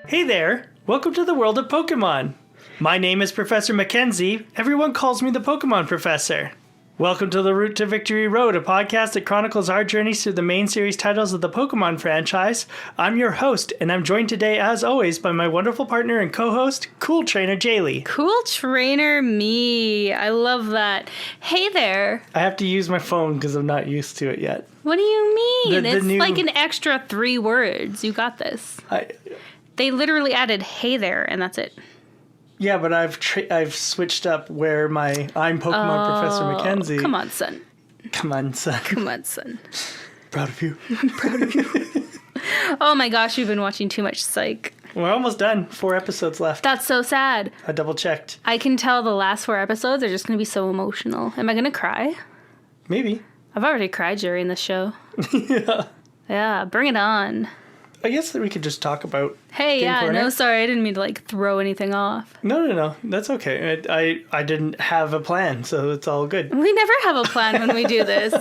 Hey there! Welcome to the world of Pokemon! My name is Professor Mackenzie. Everyone calls me the Pokemon Professor. Welcome to the Route to Victory Road, a podcast that chronicles our journeys through the main series titles of the Pokemon franchise. I'm your host, and I'm joined today, as always, by my wonderful partner and co-host, Cool Trainer Jaylee. Cool Trainer me. I love that. Hey there. I have to use my phone because I'm not used to it yet. What do you mean? It's like an extra 3 words. You got this. They literally added hey there, and that's it. Yeah, but I've switched up where I'm Pokemon Professor Mackenzie. Come on, son. Come on, son. Come on, son. Proud of you. Proud of you. Oh my gosh, you've been watching too much Psych. We're almost done. 4 episodes left. That's so sad. I double checked. I can tell the last 4 episodes are just going to be so emotional. Am I going to cry? Maybe. I've already cried during the show. Yeah. Yeah, bring it on. I guess that we could just talk about. Hey, Game Corner. no, sorry, I didn't mean to throw anything off. No, that's okay. I didn't have a plan, so it's all good. We never have a plan when we do this.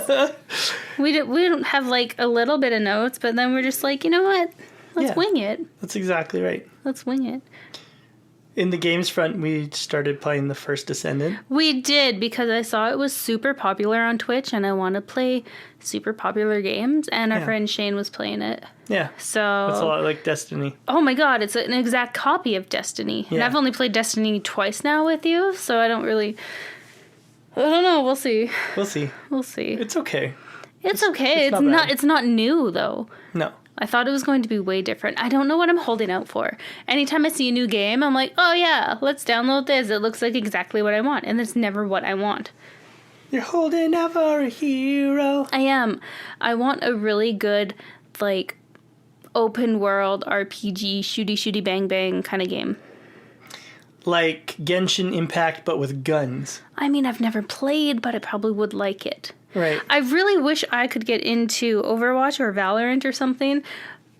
We don't have a little bit of notes, but then we're just you know what? Let's wing it. That's exactly right. Let's wing it. In the games front, we started playing the first Descendant. We did, because I saw it was super popular on Twitch, and I want to play super popular games, and our friend Shane was playing it. Yeah. So it's a lot like Destiny. Oh my god, it's an exact copy of Destiny. Yeah. And I've only played Destiny twice now with you, so I don't know, we'll see. We'll see. We'll see. It's okay. It's okay. It's not new though. No. I thought it was going to be way different. I don't know what I'm holding out for. Anytime I see a new game, I'm like, oh yeah, let's download this. It looks like exactly what I want. And it's never what I want. You're holding out for a hero. I am. I want a really good, open world RPG, shooty bang bang kind of game. Like Genshin Impact, but with guns. I mean, I've never played, but I probably would like it. Right. I really wish I could get into Overwatch or Valorant or something,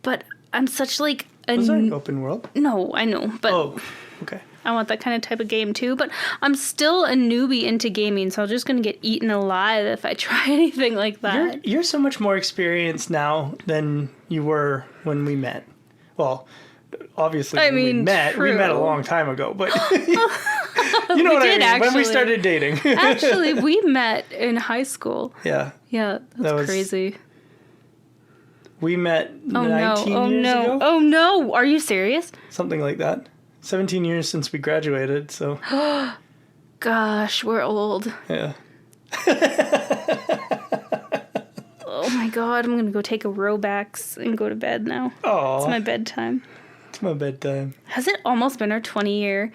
but I'm such Was that an open world? No, I know, but Oh, okay. I want that kind of type of game too, but I'm still a newbie into gaming, so I'm just going to get eaten alive if I try anything like that. You're so much more experienced now than you were when we met. Well, obviously we met a long time ago, but you know what I mean, actually. when we started dating. Actually, we met in high school. Yeah. Yeah, that's crazy. We met 19 years ago? Oh no, are you serious? Something like that. 17 years since we graduated, so. Gosh, we're old. Yeah. Oh my god, I'm going to go take a Robax and go to bed now. Oh. It's my bedtime. It's my bedtime. Has it almost been our 20-year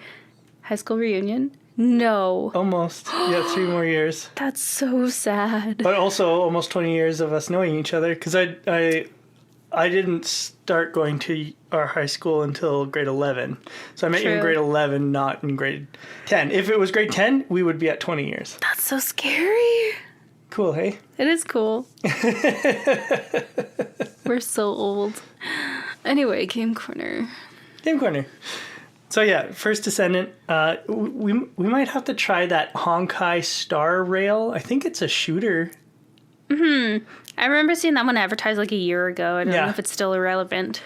high school reunion? No. Almost. Yeah, 3 more years. That's so sad. But also almost 20 years of us knowing each other, because I didn't start going to our high school until grade 11. So I met you in grade 11, not in grade 10. If it was grade 10, we would be at 20 years. That's so scary. Cool, hey? It is cool. We're so old. Anyway, Game Corner. Game Corner. So yeah, first Descendant. We might have to try that Honkai Star Rail. I think it's a shooter. I remember seeing that one advertised a year ago. I don't know if it's still irrelevant.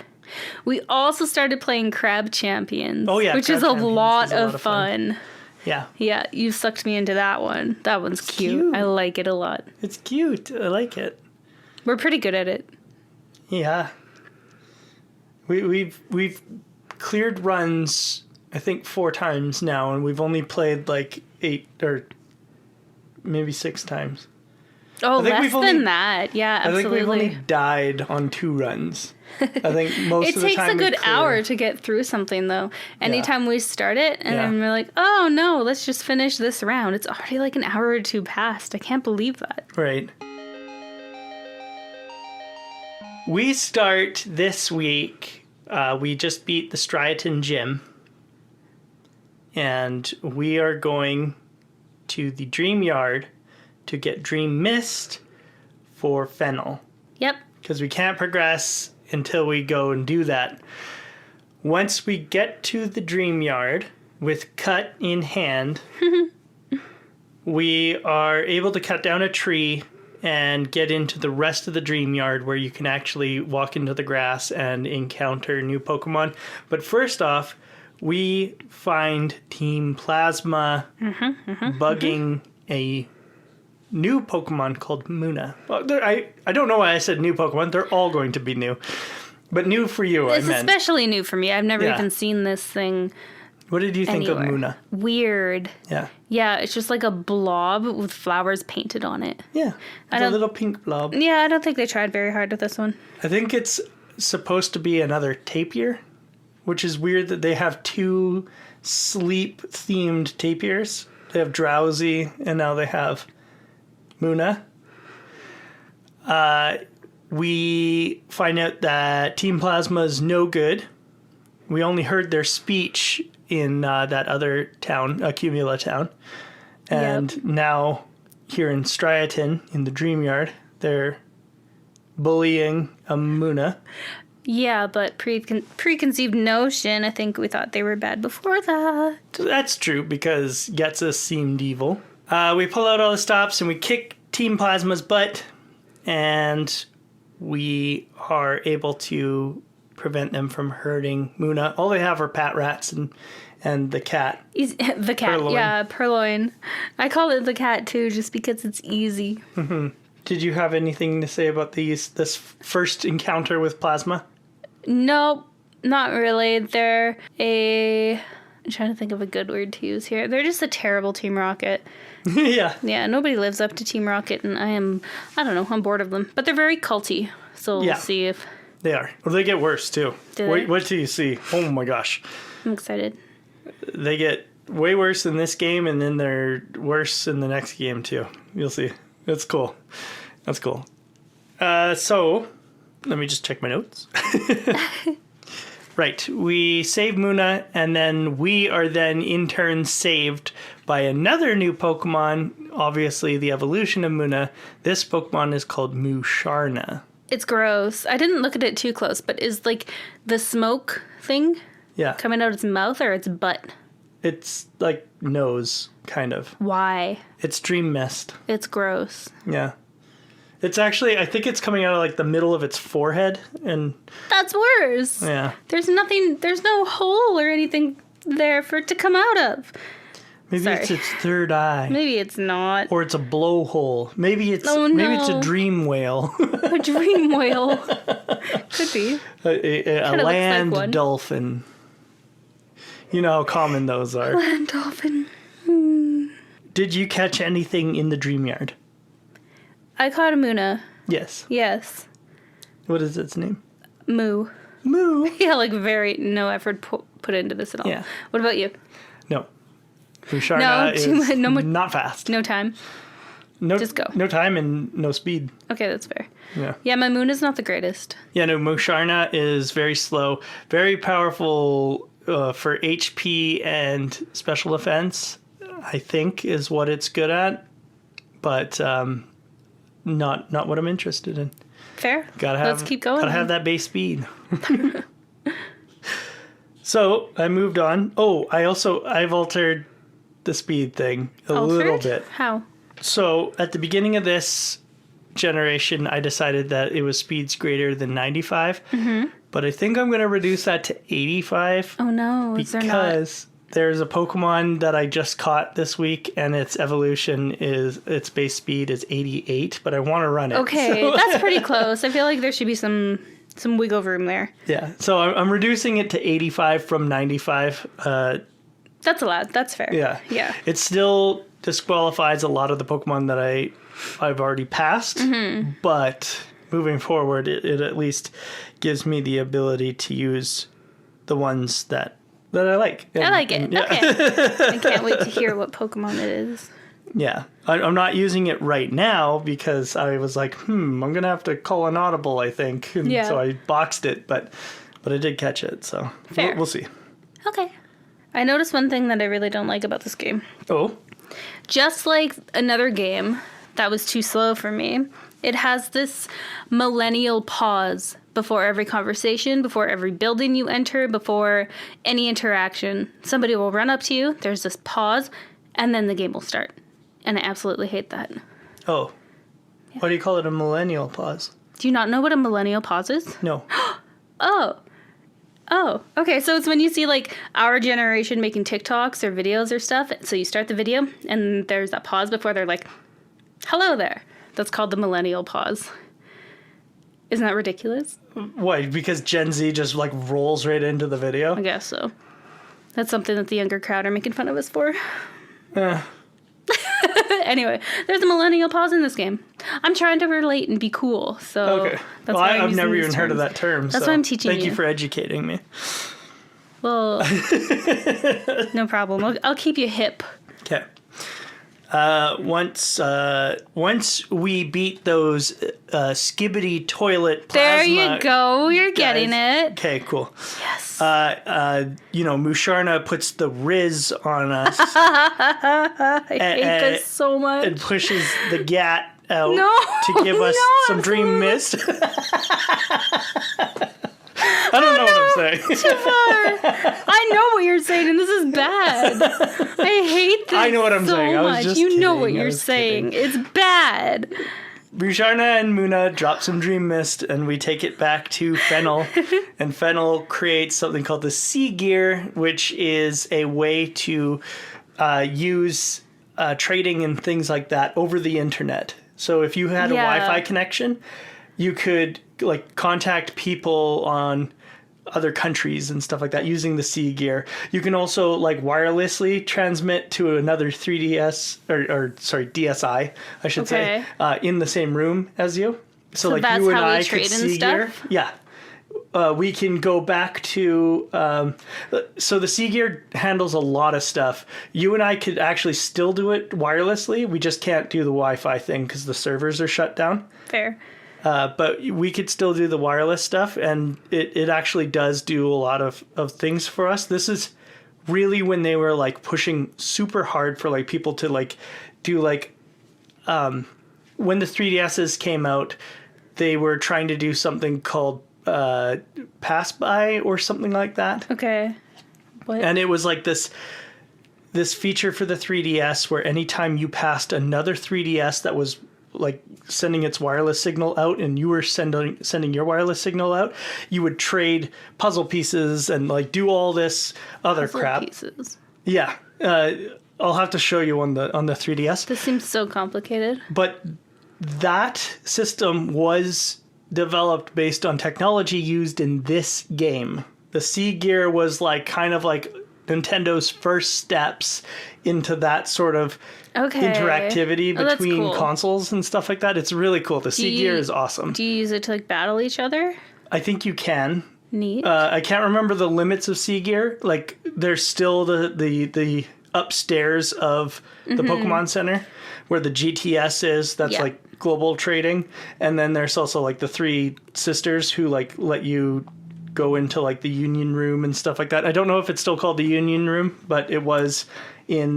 We also started playing Crab Champions. Oh yeah, which Crab is a Champions lot is of fun. Yeah. Yeah, you sucked me into that one. That one's cute. I like it a lot. It's cute. I like it. We're pretty good at it. Yeah. We've cleared runs, I think 4 times now, and we've only played 8 or maybe 6 times. Oh, less than that. Yeah, absolutely. I think we've only died on 2 runs. I think most of the time it takes a good hour to get through something, though. Anytime we start it, and then we're like, oh, no, let's just finish this round. It's already an hour or 2 past. I can't believe that. Right. We start this week. We just beat the Striaton Gym. And we are going to the Dream Yard to get Dream Mist for Fennel. Yep. Because we can't progress until we go and do that. Once we get to the Dream Yard with Cut in hand, we are able to cut down a tree and get into the rest of the dream yard where you can actually walk into the grass and encounter new Pokemon. But first off, we find Team Plasma bugging a new Pokemon called Muna. Well, I don't know why I said new Pokemon. They're all going to be new. But new for you, It's especially new for me. I've never even seen this thing. What did you think anywhere. of Muna? Weird. Yeah. Yeah, it's just like a blob with flowers painted on it. Yeah. It's a little pink blob. Yeah, I don't think they tried very hard with this one. I think it's supposed to be another tapir, which is weird that they have 2 sleep-themed tapirs. They have Drowsy, and now they have Muna. We find out that Team Plasma is no good. We only heard their speech in that other town, Cumula town. And now here in Striaton, in the Dream Yard, they're bullying a Muna. Yeah, but preconceived notion, I think we thought they were bad before that. That's true, because Getza seemed evil. We pull out all the stops and we kick Team Plasma's butt, and we are able to prevent them from hurting Muna. All they have are pat rats and the cat. The cat, Purloin. Yeah, Purloin. I call it the cat too, just because it's easy. Mm-hmm. Did you have anything to say about this first encounter with Plasma? Nope, not really. I'm trying to think of a good word to use here. They're just a terrible Team Rocket. Yeah. Yeah, nobody lives up to Team Rocket, and I don't know, I'm bored of them. But they're very culty, so we'll see if... They are. Well, they get worse, too. What do you see? Oh, my gosh. I'm excited. They get way worse in this game, and then they're worse in the next game, too. You'll see. That's cool. That's cool. So, let me just check my notes. Right. We save Muna, and then we are then in turn saved by another new Pokemon, obviously the evolution of Muna. This Pokemon is called Musharna. It's gross. I didn't look at it too close, but is like the smoke thing coming out its mouth or its butt? It's like nose, kind of. Why? It's dream mist. It's gross. Yeah. It's actually, I think it's coming out of like the middle of its forehead, and that's worse. Yeah. There's no hole or anything there for it to come out of. Maybe it's its third eye. Maybe it's not. Or it's a blowhole. Maybe it's a dream whale. A dream whale. Could be. A land dolphin. You know how common those are. Land dolphin. Did you catch anything in the dream yard? I caught a Muna. Yes. Yes. What is its name? Moo. Moo. Yeah, like very no effort put into this at all. Yeah. What about you? No. Musharna is not fast. No time. No, just go. No time and no speed. Okay, that's fair. Yeah. Yeah, my Moon is not the greatest. Yeah, no, Musharna is very slow, very powerful for HP and special defense, I think, is what it's good at. But not what I'm interested in. Fair. Let's keep going. Gotta have that base speed. So I moved on. Oh, I've altered the speed thing a little bit. How? So at the beginning of this generation, I decided that it was speeds greater than 95. Mm-hmm. But I think I'm going to reduce that to 85. Oh no, because there's a Pokemon that I just caught this week, and its base speed is 88, but I want to run it. Okay, so. That's pretty close. I feel like there should be some wiggle room there. Yeah, so I'm reducing it to 85 from 95. That's allowed. That's fair. Yeah. Yeah. It still disqualifies a lot of the Pokemon that I've already passed, but moving forward, it at least gives me the ability to use the ones that I like. I like it. Yeah. Okay. I can't wait to hear what Pokemon it is. Yeah. I'm not using it right now because I was like, I'm going to have to call an audible, I think. And so I boxed it, but I did catch it, so we'll see. Okay. I noticed one thing that I really don't like about this game. Oh? Just like another game that was too slow for me, it has this millennial pause before every conversation, before every building you enter, before any interaction. Somebody will run up to you, there's this pause, and then the game will start. And I absolutely hate that. Oh. Why do you call it a millennial pause? Do you not know what a millennial pause is? No. Oh, okay. So it's when you see like our generation making TikToks or videos or stuff. So you start the video and there's that pause before they're like, hello there. That's called the millennial pause. Isn't that ridiculous? Why? Because Gen Z just like rolls right into the video? I guess so. That's something that the younger crowd are making fun of us for. Anyway, there's a millennial pause in this game. I'm trying to relate and be cool, so Okay. that's Well, why I've never even heard of that term. That's why I'm teaching Thank you. you for educating me. Well, no problem. I'll keep you hip. Okay. Once we beat those skibbity toilet plasma... There you go. You're getting guys. it. Okay, cool. Yes. Musharna puts the Riz on us I hate this so much. and pushes the Gat out No, to give us some dream mist. I don't know what I'm saying. I know what you're saying, and this is bad. I hate this. I know what I'm so saying. I was much. just You know kidding. what I you're was saying. kidding. It's bad. Musharna and Muna drop some dream mist, and we take it back to Fennel. And Fennel creates something called the Sea Gear, which is a way to use trading and things like that over the internet. So if you had a Wi-Fi connection, you could like contact people on other countries and stuff like that using the Sea Gear. You can also like wirelessly transmit to another 3DS or DSI, I should say, in the same room as you. So like that's you and how we I trade could and Sea Gear. stuff? Yeah. We can go back to so the Sea Gear handles a lot of stuff. You and I could actually still do it wirelessly. We just can't do the Wi-Fi thing because the servers are shut down. Fair. But we could still do the wireless stuff, and it actually does do a lot of things for us. This is really when they were like pushing super hard for like people to like do like when the 3DSs came out, they were trying to do something called pass by or something like that. Okay. What? And it was like this feature for the 3DS where anytime you passed another 3DS that was like sending its wireless signal out and you were sending your wireless signal out, you would trade puzzle pieces and like do all this other crap. Pieces. Yeah. I'll have to show you on the 3DS. This seems so complicated. But that system was developed based on technology used in this game. The Sea Gear was like kind of like Nintendo's first steps into that sort of interactivity between cool. consoles and stuff like that. It's really cool. The Sea Gear is awesome. Do you use it to like battle each other? I think you can. Neat. I can't remember the limits of Sea Gear. Like there's still the upstairs of the Pokemon Center where the GTS is. That's like global trading. And then there's also like the three sisters who like let you go into like the Union Room and stuff like that. I don't know if it's still called the Union Room, but it was in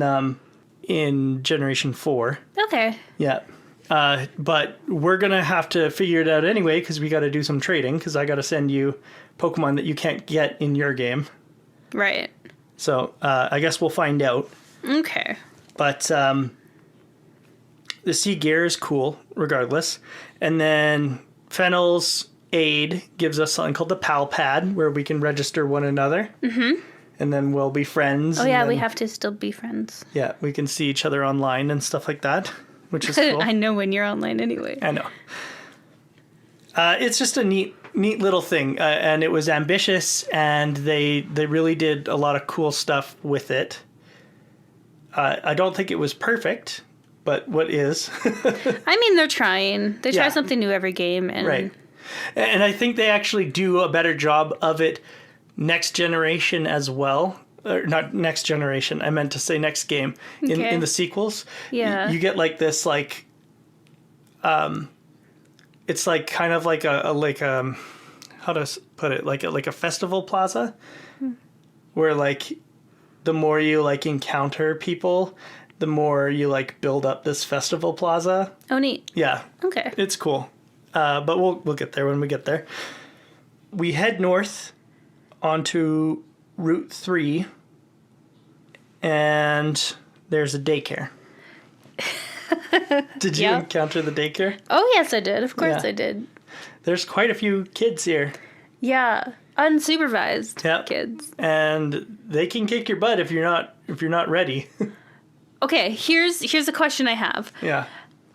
Generation 4. Okay. Yeah. But we're going to have to figure it out anyway because we got to do some trading because I got to send you Pokemon that you can't get in your game. Right. So I guess we'll find out. Okay. But the Sea Gear is cool regardless. And then Fennel's aid gives us something called the Pal Pad where we can register one another. Mm-hmm. And then we'll be friends. Oh, yeah, we have to still be friends. Yeah, we can see each other online and stuff like that, which is cool. I know when you're online anyway. I know. It's just a neat little thing, and it was ambitious, and they really did a lot of cool stuff with it. I don't think it was perfect, but what is? I mean, they're trying. They try something new every game. And right. And I think they actually do a better job of it next generation as well. Or not next generation, I meant to say next game. In the sequels. Yeah. You get like this like it's like kind of like a how to put it, like a festival plaza where like the more you like encounter people, the more you like build up this festival plaza. Oh, neat. Yeah. Okay. It's cool. But we'll get there when we get there. We head north onto Route 3, and there's a daycare. Did you encounter the daycare? Oh, yes, I did. Of course I did. There's quite a few kids here. Yeah. Unsupervised kids. And they can kick your butt if you're not ready. Okay, here's a question I have. Yeah.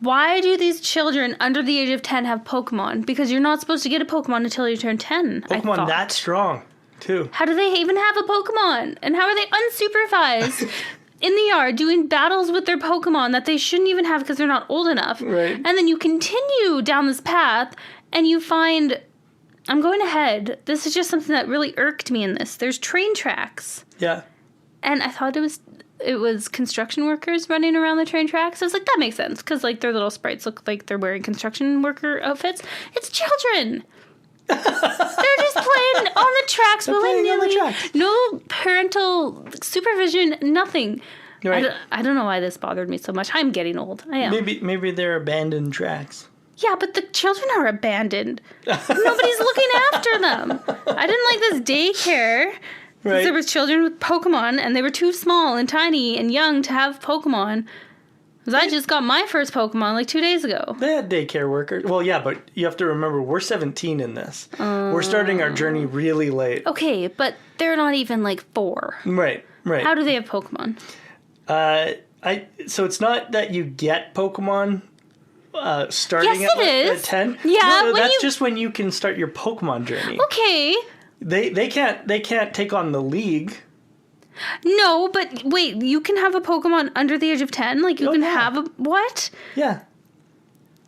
Why do these children under the age of 10 have Pokemon? Because you're not supposed to get a Pokemon until you turn 10. Pokemon that strong, too. How do they even have a Pokemon? And how are they unsupervised in the yard doing battles with their Pokemon that they shouldn't even have because they're not old enough? Right. And then you continue down this path and you find... I'm going ahead. This is just something that really irked me in this. There's train tracks. Yeah. And I thought it was construction workers running around the train tracks. I was like, that makes sense, because like their little sprites look like they're wearing construction worker outfits. It's children. They're just playing on the tracks willy-nilly. No parental supervision, nothing. Right. I don't know why this bothered me so much. I'm getting old. I am. Maybe they're abandoned tracks. Yeah, but the children are abandoned. Nobody's looking after them. I didn't like this daycare. Right. There was children with Pokemon, and they were too small and tiny and young to have Pokemon. Because I just got my first Pokemon like 2 days ago. They had daycare workers. Well, yeah, but you have to remember, we're 17 in this. We're starting our journey really late. Okay, but they're not even like 4. Right. How do they have Pokemon? So it's not that you get Pokemon starting at 10. Yeah, no, that's just when you can start your Pokemon journey. Okay. They can't take on the league. No, but wait, you can have a Pokemon under the age of 10? Like, you can have a... What? Yeah.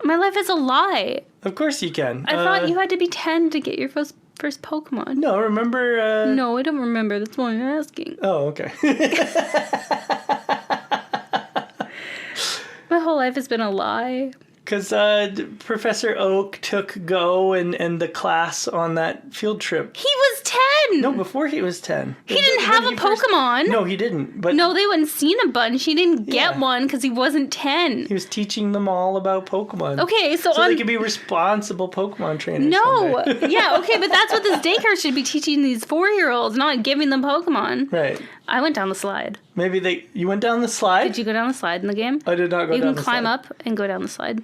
My life is a lie. Of course you can. I thought you had to be 10 to get your first Pokemon. No, remember... No, I don't remember. That's why I'm asking. Oh, okay. My whole life has been a lie. Because Professor Oak took Go and the class on that field trip. He was 10! No, before he was 10. He didn't have a Pokemon. No, he didn't. But no, they wouldn't seen a bunch. He didn't get one because he wasn't 10. He was teaching them all about Pokemon. Okay, so they could be responsible Pokemon trainers. No! Yeah, okay, but that's what this daycare should be teaching these 4-year-olds, not giving them Pokemon. Right. I went down the slide. You went down the slide? Did you go down the slide in the game? I did not go down the slide. You can climb up and go down the slide.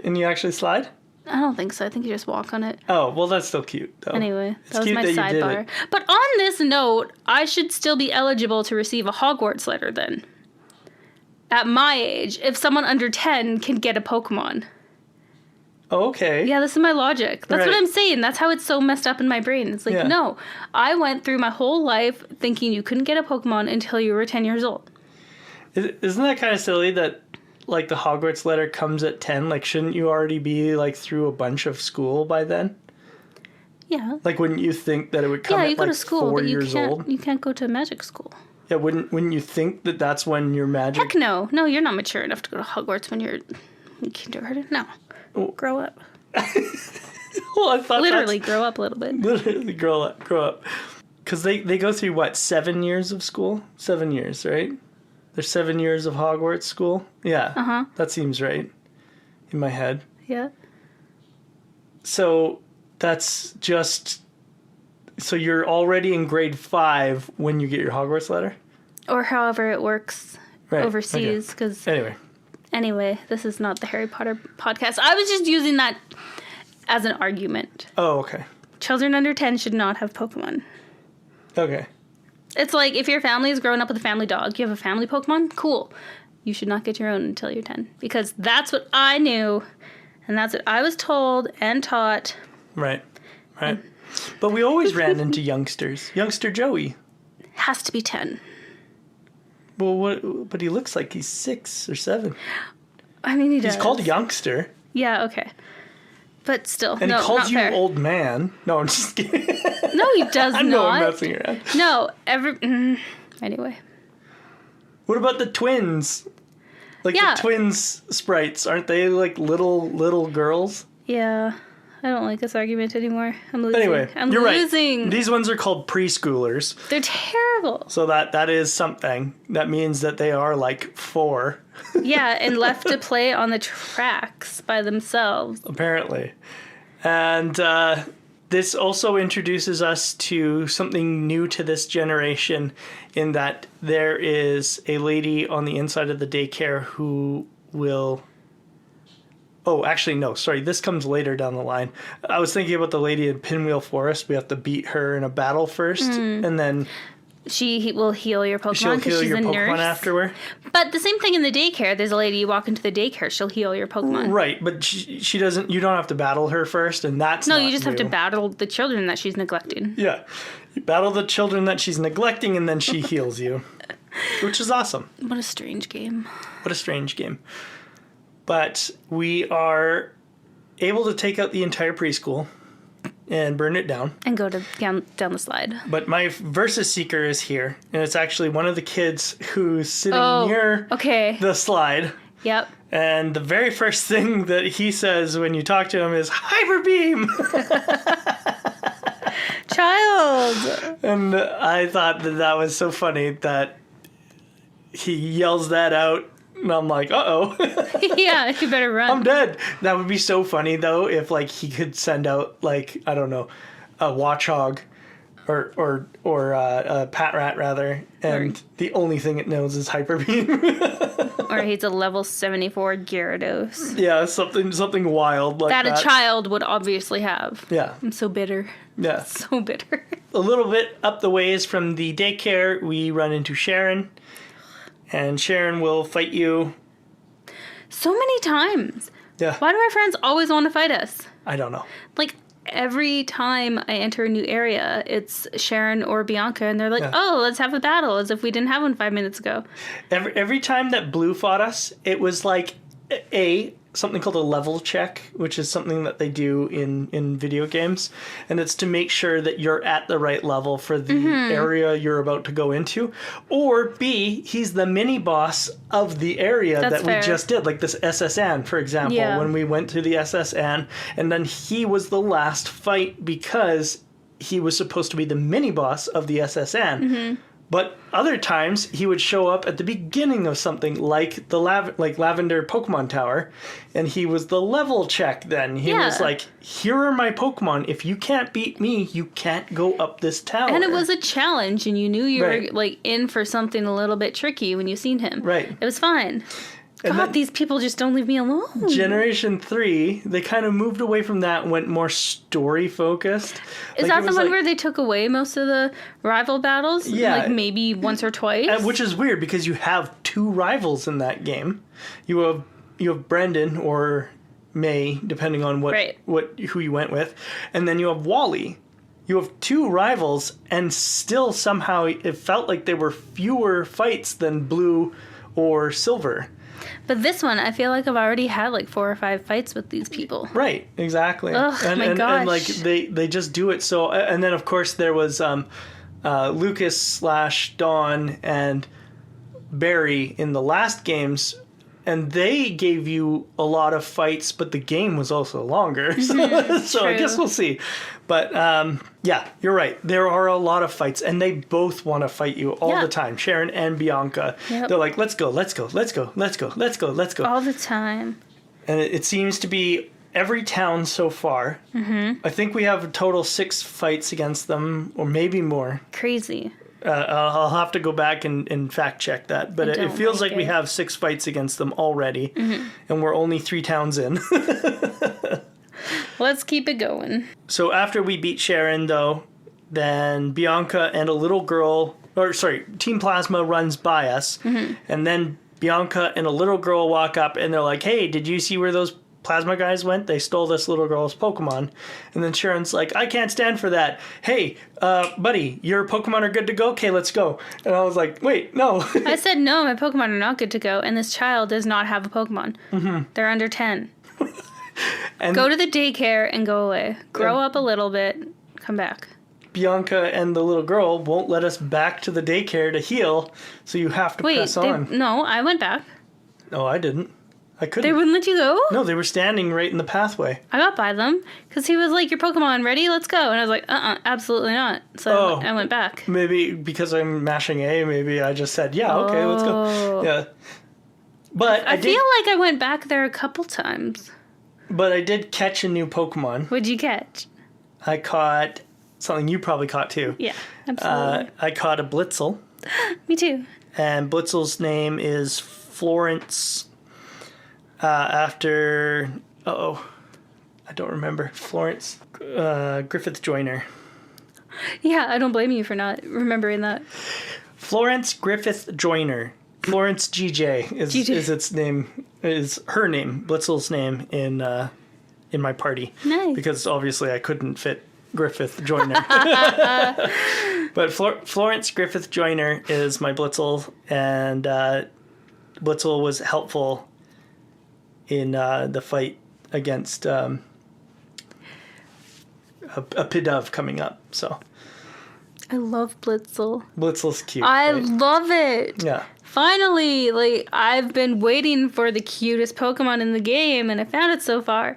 And you actually slide? I don't think so. I think you just walk on it. Oh, well, that's still cute, though. Anyway, that was my sidebar. But on this note, I should still be eligible to receive a Hogwarts letter then. At my age, if someone under 10 can get a Pokemon. Oh, okay. Yeah, this is my logic. That's what I'm saying. That's how it's so messed up in my brain. It's like, no. I went through my whole life thinking you couldn't get a Pokemon until you were 10 years old. Isn't that kind of silly that... Like, the Hogwarts letter comes at 10. Like, shouldn't you already be, like, through a bunch of school by then? Yeah. Like, wouldn't you think that it would come at, go like, to school, 4 but years old? You can't go to magic school. Yeah, wouldn't you think that that's when your magic... Heck no. No, you're not mature enough to go to Hogwarts when you're in kindergarten. No. Grow up. Well, I thought literally grow up a little bit. Literally grow up. Because they go through, what, 7 years of school? 7 years, right? There's 7 years of Hogwarts school? Yeah. Uh-huh. That seems right in my head. Yeah. So that's just... So you're already in grade 5 when you get your Hogwarts letter? Or however it works overseas. Because Anyway, this is not the Harry Potter podcast. I was just using that as an argument. Oh, okay. Children under 10 should not have Pokemon. Okay. It's like if your family is growing up with a family dog, you have a family Pokemon, cool. You should not get your own until you're 10. Because that's what I knew, and that's what I was told and taught. Right. But we always ran into youngsters. Youngster Joey. Has to be 10. Well, but he looks like he's 6 or 7. I mean, he does. He's called youngster. Yeah, okay. But still, and he calls you old man. No, I'm just kidding. No, he does not. No, I'm messing around. No, anyway. What about the twins? Like the twins sprites, aren't they like little girls? Yeah. I don't like this argument anymore. I'm losing. Anyway, you're losing. Right. These ones are called preschoolers. They're terrible. So that is something. That means that they are like 4. Yeah, and left to play on the tracks by themselves. Apparently. And this also introduces us to something new to this generation in that there is a lady on the inside of the daycare who will... Oh, actually, no. Sorry, this comes later down the line. I was thinking about the lady in Pinwheel Forest. We have to beat her in a battle first, and then... She will heal your Pokemon She'll because heal she's your a Pokemon nurse. afterward. But the same thing in the daycare. There's a lady, you walk into the daycare, she'll heal your Pokemon. Right, but she doesn't... You don't have to battle her first, and that's No, not you just have to new. battle the children that she's neglecting. Yeah. You battle the children that she's neglecting, and then she heals you. Which is awesome. What a strange game. What a strange game. But we are able to take out the entire preschool and burn it down. And go down the slide. But my Versus Seeker is here, and it's actually one of the kids who's sitting near the slide. Yep. And the very first thing that he says when you talk to him is, Hyper Beam! Child! And I thought that was so funny that he yells that out, and I'm like, uh-oh. Yeah, you better run. I'm dead. That would be so funny, though, if, like, he could send out, like, I don't know, a Watchog or a Pat Rat, rather, and the only thing it knows is Hyper Beam. Or he's a level 74 Gyarados. Yeah, something wild like that. That a child would obviously have. Yeah. I'm so bitter. Yeah. So bitter. A little bit up the ways from the daycare, we run into Sharon. And Sharon will fight you. So many times. Yeah. Why do our friends always want to fight us? I don't know. Like, every time I enter a new area, it's Sharon or Bianca, and they're like, oh, let's have a battle, as if we didn't have one 5 minutes ago. Every time that Blue fought us, it was like something called a level check, which is something that they do in video games, and it's to make sure that you're at the right level for the area you're about to go into. Or B, he's the mini boss of the area That's that fair. we just did, like this SSN, for example, when we went to the SSN, and then he was the last fight because he was supposed to be the mini boss of the SSN. But other times, he would show up at the beginning of something like the Lavender Pokemon Tower, and he was the level check then. He was like, here are my Pokemon. If you can't beat me, you can't go up this tower. And it was a challenge, and you knew you were, like, in for something a little bit tricky when you seen him. Right. It was fine. And God, then these people just don't leave me alone. Generation 3, they kind of moved away from that and went more story-focused. Is that the one where they took away most of the rival battles? Yeah. Like, maybe once or twice? Which is weird, because you have two rivals in that game. You have Brendan or May, depending on who you went with. And then you have Wally. You have two rivals, and still somehow it felt like there were fewer fights than Blue or Silver. But this one, I feel like I've already had like 4 or 5 fights with these people. Right, exactly. Ugh, my gosh. And like they just do it so. And then of course there was Lucas / Dawn and Barry in the last games, and they gave you a lot of fights, but the game was also longer. So I guess we'll see. But yeah, you're right. There are a lot of fights, and they both want to fight you all the time. Sharon and Bianca. Yep. They're like, let's go, let's go, let's go, let's go, let's go, let's go. All the time. And it seems to be every town so far. I think we have a total 6 fights against them, or maybe more. Crazy. I'll have to go back and fact check that. But it feels like we have 6 fights against them already, and we're only 3 towns in. Let's keep it going. So after we beat Sharon, though, then Bianca and a little girl, Team Plasma runs by us, and then Bianca and a little girl walk up, and they're like, hey, did you see where those Plasma guys went? They stole this little girl's Pokemon. And then Sharon's like, I can't stand for that. Hey, buddy, your Pokemon are good to go? Okay, let's go. And I was like, wait, no. I said, no, my Pokemon are not good to go, and this child does not have a Pokemon. They're under 10. And go to the daycare and go away. Grow up a little bit. Come back. Bianca and the little girl won't let us back to the daycare to heal, so you have to press on. No, I went back. No, I didn't. I couldn't. They wouldn't let you go? No, they were standing right in the pathway. I got by them, because he was like, your Pokemon ready? Let's go. And I was like, absolutely not. So I went back. Maybe because I'm mashing A, maybe I just said, yeah, okay, let's go. Yeah. But I feel like I went back there a couple times. But I did catch a new Pokemon. What'd you catch? I caught something you probably caught too. Yeah, absolutely. I caught a Blitzel. Me too. And Blitzel's name is Florence. After, I don't remember. Florence Griffith Joyner. Yeah, I don't blame you for not remembering that. Florence Griffith Joyner. Florence GJ is its name, is her name, Blitzel's name in my party. Nice. Because obviously I couldn't fit Griffith Joyner. But Florence Griffith Joyner is my Blitzel, and Blitzel was helpful in the fight against a Pidove coming up. So I love Blitzel. Blitzel's cute. I right? love it. Yeah. Finally, like, I've been waiting for the cutest Pokemon in the game, and I found it so far.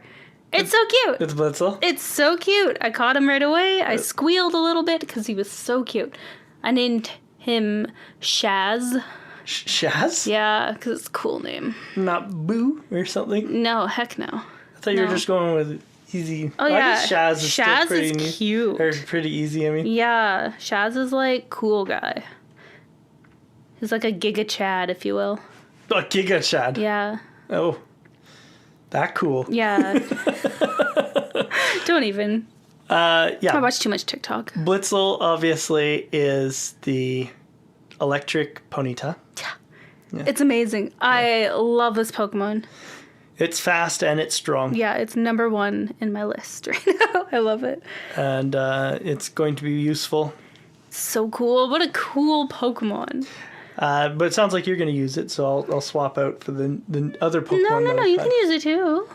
It's so cute. It's Blitzel? It's so cute. I caught him right away. I squealed a little bit because he was so cute. I named him Shaz. Shaz? Yeah, because it's a cool name. Not Boo or something? No, heck no. I thought you were just going with easy. Oh, yeah. I guess Shaz is still pretty is neat. cute. Or pretty easy, I mean. Yeah, Shaz is like cool guy. He's like a Giga Chad, if you will. A Giga Chad? Yeah. Oh. That cool. Yeah. Don't even. Yeah. I watch too much TikTok. Blitzel, obviously, is the electric Ponyta. Yeah. It's amazing. I love this Pokemon. It's fast and it's strong. Yeah, it's number 1 in my list right now. I love it. And it's going to be useful. So cool. What a cool Pokemon. But it sounds like you're going to use it, so I'll swap out for the other Pokemon. No, you can use it too.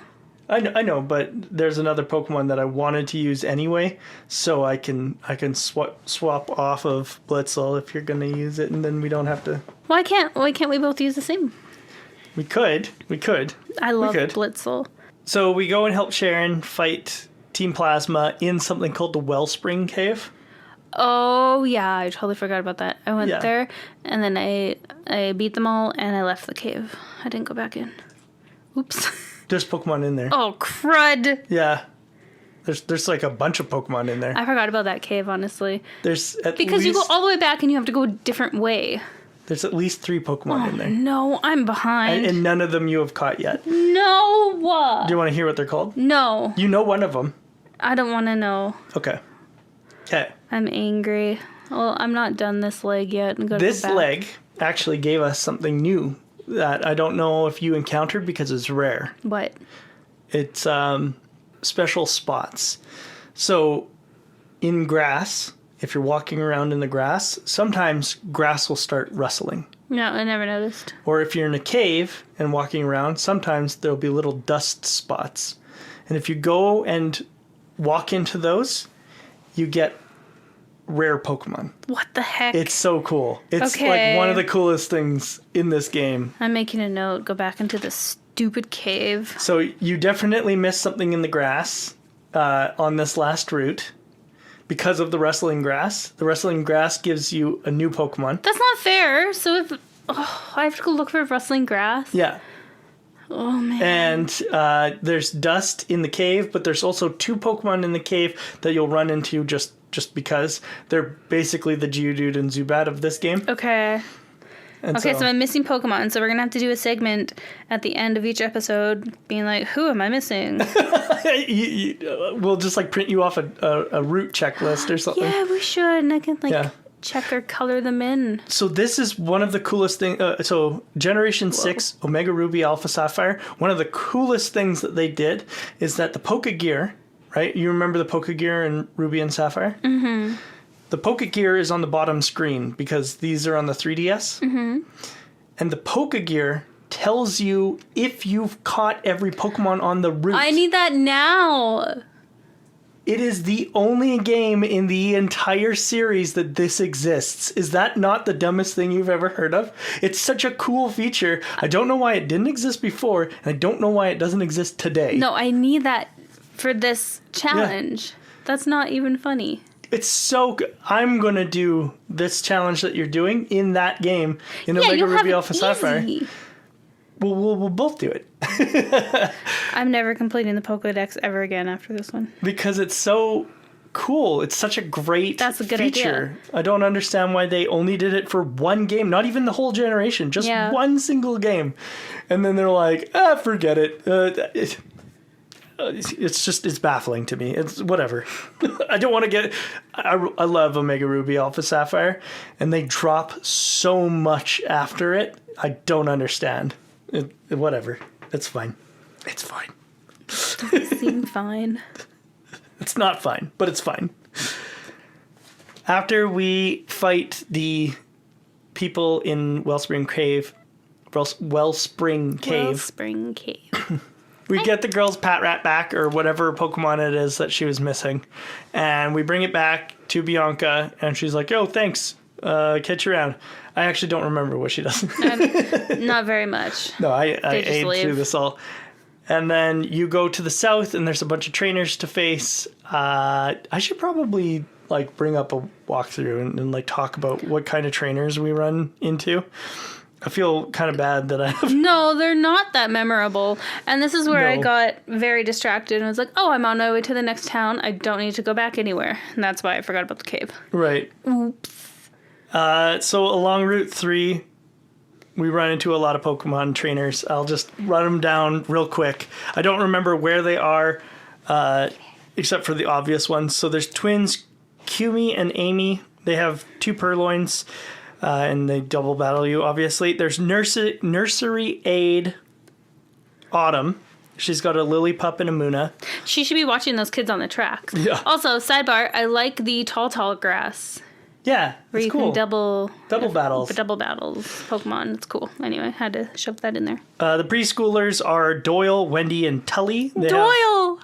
I know, but there's another Pokemon that I wanted to use anyway, so I can swap off of Blitzel if you're going to use it, and then we don't have to. Why can't we both use the same? We could. I love Blitzel. So we go and help Sharon fight Team Plasma in something called the Wellspring Cave. Oh yeah, I totally forgot about that. I went there, and then I beat them all, and I left the cave. I didn't go back in. Oops. There's Pokemon in there. Oh crud! Yeah, there's like a bunch of Pokemon in there. I forgot about that cave, honestly. There's because you go all the way back, and you have to go a different way. There's at least 3 Pokemon in there. No, I'm behind. And none of them you have caught yet. No. Do you want to hear what they're called? No. You know one of them. I don't want to know. Okay. I'm angry. Well, I'm not done this leg yet. This leg actually gave us something new that I don't know if you encountered because it's rare. What? It's special spots. So in grass, if you're walking around in the grass, sometimes grass will start rustling. No, I never noticed. Or if you're in a cave and walking around, sometimes there'll be little dust spots. And if you go and walk into those, you get rare Pokemon. What the heck? It's so cool. It's like one of the coolest things in this game. I'm making a note. Go back into the stupid cave. So you definitely missed something in the grass on this last route because of the rustling grass. The rustling grass gives you a new Pokemon. That's not fair. So if I have to go look for rustling grass? Yeah. Oh, man. And there's dust in the cave, but there's also 2 Pokemon in the cave that you'll run into just because. They're basically the Geodude and Zubat of this game. Okay. And so I'm missing Pokemon, so we're going to have to do a segment at the end of each episode being like, who am I missing? We'll just like print you off a route checklist or something. Yeah, we should. And I can check or color them in. So this is one of the coolest things. So Generation 6, Omega Ruby, Alpha Sapphire, one of the coolest things that they did is that the Pokegear, right? You remember the Pokegear in Ruby and Sapphire? Mm-hmm. The Pokegear is on the bottom screen because these are on the 3DS. Mm-hmm. And the Pokegear tells you if you've caught every Pokemon on the route. I need that now. It is the only game in the entire series that this exists. Is that not the dumbest thing you've ever heard of? It's such a cool feature. I don't know why it didn't exist before, and I don't know why it doesn't exist today. No, I need that for this challenge. Yeah. That's not even funny. It's so good. I'm going to do this challenge that you're doing in that game in Omega Ruby Alpha Sapphire. We'll both do it. I'm never completing the Pokédex ever again after this one. Because it's so cool. It's such a great That's a good feature. idea. I don't understand why they only did it for one game, not even the whole generation, just one single game. And then they're like, forget it. It's baffling to me. It's whatever. I don't want to get... I love Omega Ruby Alpha Sapphire, and they drop so much after it. I don't understand. Whatever. It's fine. It's fine. Doesn't seem fine. It's not fine, but it's fine. After we fight the people in Wellspring Cave, we get the girl's Patrat back, or whatever Pokemon it is that she was missing, and we bring it back to Bianca, and she's like, "Yo, thanks. Catch you around." I actually don't remember what she does. Not very much. No, I ate through this all. And then you go to the south, and there's a bunch of trainers to face. I should probably bring up a walkthrough and talk about what kind of trainers we run into. I feel kind of bad that I have... No, they're not that memorable. And this is where I got very distracted and was like, oh, I'm on my way to the next town. I don't need to go back anywhere. And that's why I forgot about the cave. Right. Oops. So along Route 3... we run into a lot of Pokemon trainers. I'll just run them down real quick. I don't remember where they are, except for the obvious ones. So there's twins, Kumi and Amy. They have 2 Purloins, and they double battle you, obviously. There's Nursery Aide Autumn. She's got a Lillipup and a Munna. She should be watching those kids on the tracks. Yeah. Also, sidebar, I like the tall grass. Yeah, where you cool. can double battles Pokemon. It's cool. Anyway, had to shove that in there. The preschoolers are Doyle, Wendy, and Tully. Doyle!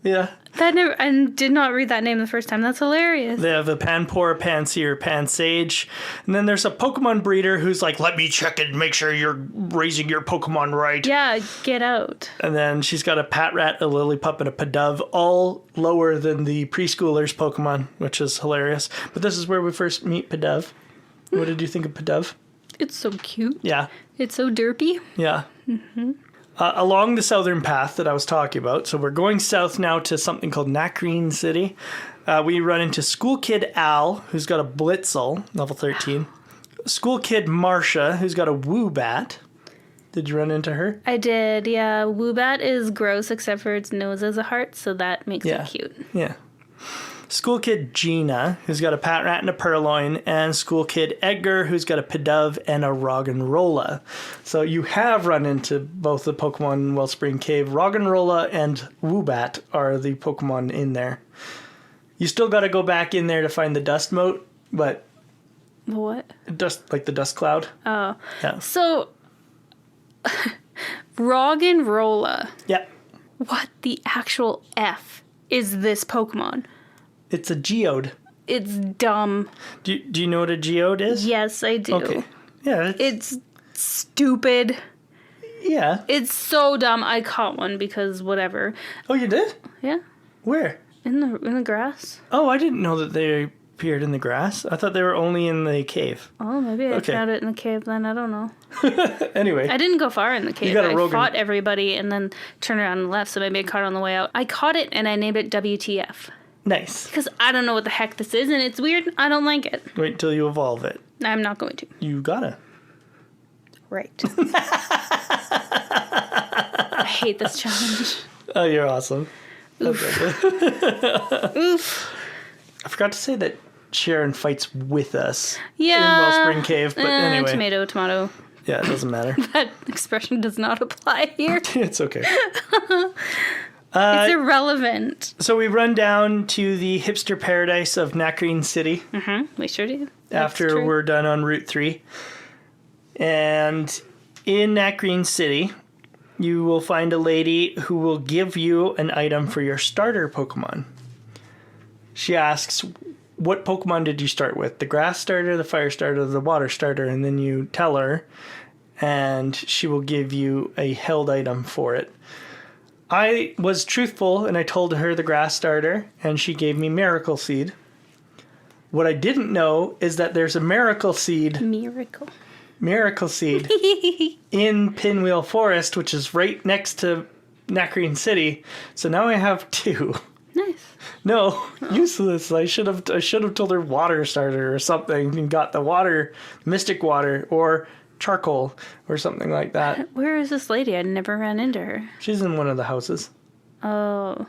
Yeah. I did not read that name the first time. That's hilarious. They have a Panpour, Panseer, Pansage. And then there's a Pokemon breeder who's like, let me check and make sure you're raising your Pokemon right. Yeah, get out. And then she's got a Patrat, a Lillipup, and a Pidove, all lower than the preschoolers' Pokemon, which is hilarious. But this is where we first meet Pidove. What did you think of Pidove? It's so cute. Yeah. It's so derpy. Yeah. Mm-hmm. Along the southern path that I was talking about, so we're going south now to something called Nacrene City. We run into School Kid Al, who's got a Blitzel, level 13. School Kid Marcia, who's got a Woobat. Did you run into her? I did, yeah. Woobat is gross except for its nose as a heart, so that makes it cute. Yeah. School Kid Gina, who's got a Patrat and a Purloin, and School Kid Edgar, who's got a Pidove and a Roggenrola. So you have run into both the Pokemon in Wellspring Cave. Roggenrola and Woobat are the Pokemon in there. You still got to go back in there to find the Dust Moat, but... What? Dust, like the Dust Cloud. Oh. Yeah. So... Roggenrola. Yeah. What the actual F is this Pokemon? It's a Geode. It's dumb. Do you know what a Geode is? Yes, I do. Okay. Yeah. It's stupid. Yeah. It's so dumb. I caught one because whatever. Oh, you did? Yeah. Where? In the grass. Oh, I didn't know that they appeared in the grass. I thought they were only in the cave. Oh, maybe I found it in the cave then. I don't know. Anyway. I didn't go far in the cave. I fought everybody and then turned around and left, so maybe I caught it on the way out. I caught it and I named it WTF. Nice. Because I don't know what the heck this is, and it's weird. I don't like it. Wait till you evolve it. I'm not going to. You gotta. Right. I hate this challenge. Oh, you're awesome. Oof. Oof. I forgot to say that Sharon fights with us in Yeah. Wellspring Cave, but anyway. Tomato. Yeah, it doesn't matter. That expression does not apply here. It's okay. It's irrelevant. So we run down to the hipster paradise of Nacrene City. Mm-hmm. We sure do. After we're done on Route 3. And in Nacrene City, you will find a lady who will give you an item for your starter Pokemon. She asks, what Pokemon did you start with? The grass starter, the fire starter, the water starter? And then you tell her, and she will give you a held item for it. I was truthful, and I told her the grass starter, and she gave me Miracle Seed. What I didn't know is that there's a Miracle Seed in Pinwheel Forest, which is right next to Nacrene City. So now I have 2. Nice. No, useless. I should have told her water starter or something and got the water, mystic water, or charcoal or something like that. Where is this lady? I never ran into her. She's in one of the houses. Oh.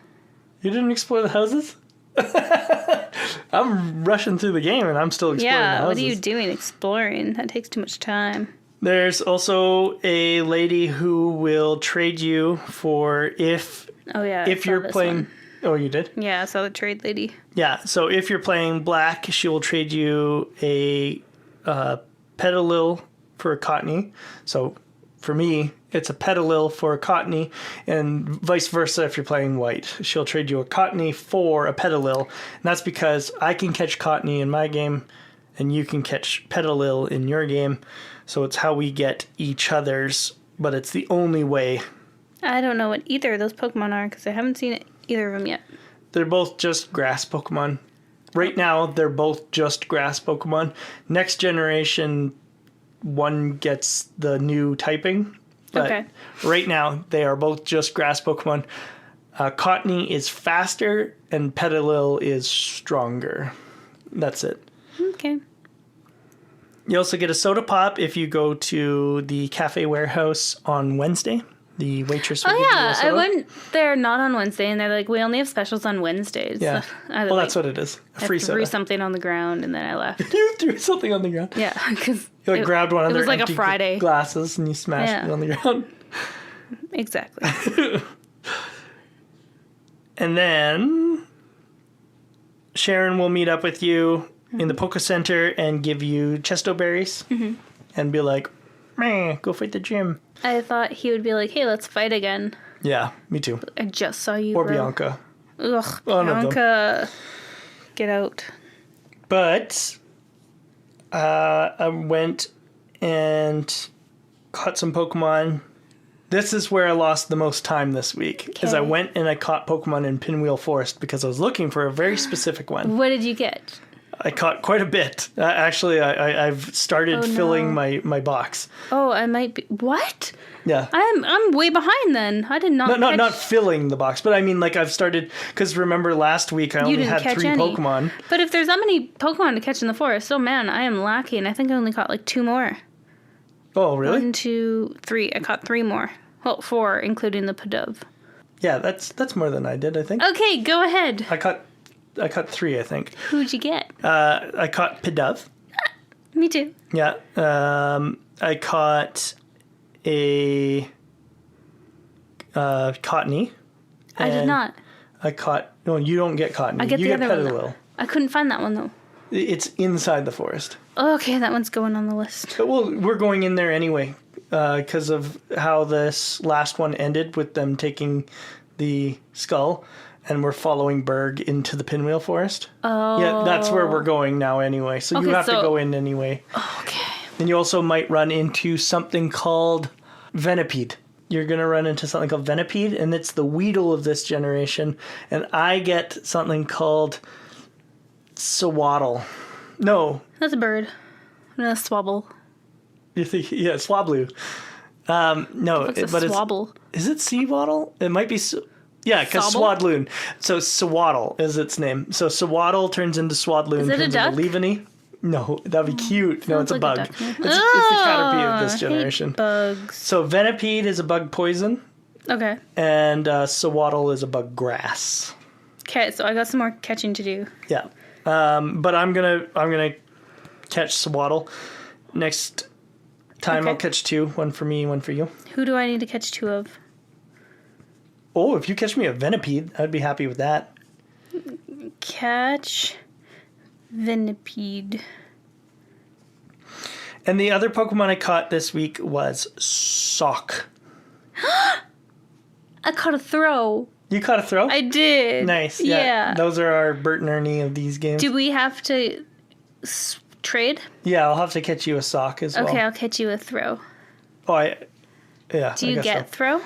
You didn't explore the houses? I'm rushing through the game and I'm still exploring the houses. Yeah, what are you doing exploring? That takes too much time. There's also a lady who will trade you for if you're playing... One. Oh, you did? Yeah, I saw the trade lady. Yeah, so if you're playing black, she will trade you a Petalil for a Cottony. So for me, it's a Petalil for a Cottony, and vice versa if you're playing white. She'll trade you a Cottony for a Petalil, and that's because I can catch Cottony in my game, and you can catch Petalil in your game. So it's how we get each other's, but it's the only way. I don't know what either of those Pokemon are because I haven't seen either of them yet. They're both just grass Pokemon. Right now, they're both just grass Pokemon. Next generation, one gets the new typing. But okay. Right now, they are both just grass Pokemon. Cottony is faster, and Petalil is stronger. That's it. Okay. You also get a soda pop if you go to the Cafe Warehouse on Wednesday. The waitress will give you a soda. I went there not on Wednesday, and they're like, we only have specials on Wednesdays. Yeah. Well, that's what it is. A free soda. I threw something on the ground, and then I left. You threw something on the ground? Yeah, because you grabbed one of their empty Friday glasses, and you smashed it on the ground. Exactly. And then Sharon will meet up with you in the Poke Center and give you Chesto berries and be like, "Meh, go fight the gym." I thought he would be like, hey, let's fight again. Yeah, me too. I just saw you, Or bro. Bianca. Ugh, One of them. Bianca. Get out. But I went and caught some Pokemon. This is where I lost the most time this week. Because I went and I caught Pokemon in Pinwheel Forest because I was looking for a very specific one. What did you get? I caught quite a bit. Actually, I've started filling my box. Oh, I might be... What? Yeah. I'm way behind then. I did not Not filling the box, but I mean, like, I've started... Because remember last week I only had 3 Pokemon. But if there's that many Pokemon to catch in the forest, oh man, I am lacking. I think I only caught like 2 more. Oh, really? 1, 2, 3. I caught 3 more. Well, 4, including the Pidove. Yeah, that's more than I did, I think. Okay, go ahead. I caught 3, I think. Who'd you get? I caught Pidove. Me too. Yeah. I caught a Cottony. I did not. No, you don't get Cottony. I get the other one. Petalil. I couldn't find that one though. It's inside the forest. Okay, that one's going on the list. But, well, we're going in there anyway because of how this last one ended with them taking the skull. And we're following Berg into the Pinwheel Forest. Oh. Yeah, that's where we're going now anyway. So you have to go in anyway. Okay. And you also might run into something called Venipede. You're going to run into something called Venipede, and it's the Weedle of this generation. And I get something called Sawaddle. No. That's a bird. No, Swabble. You think, yeah, Swablu. No, It's a but Swabble. Is it Seawaddle? It might be... Yeah, because Swadloon. So Sawaddle is its name. So Sawaddle turns into Swadloon. Is it a turns duck? into Leaveney. No, that'd be cute. No, it's a like bug. it's The Caterpie of this I generation. hate bugs. So Venipede is a bug poison, Okay. and Sawaddle is a bug grass. Okay, so I got some more catching to do. Yeah, but I'm gonna catch Sawaddle next time. Okay. I'll catch 2, one for me, one for you. Who do I need to catch 2 of? Oh, if you catch me a Venipede, I'd be happy with that. Catch Venipede. And the other Pokemon I caught this week was Sock. I caught a throw. You caught a throw? I did. Nice. Yeah. Those are our Bert and Ernie of these games. Do we have to trade? Yeah, I'll have to catch you a Sock as well. Okay, I'll catch you a throw. Oh, yeah. Do you get throw?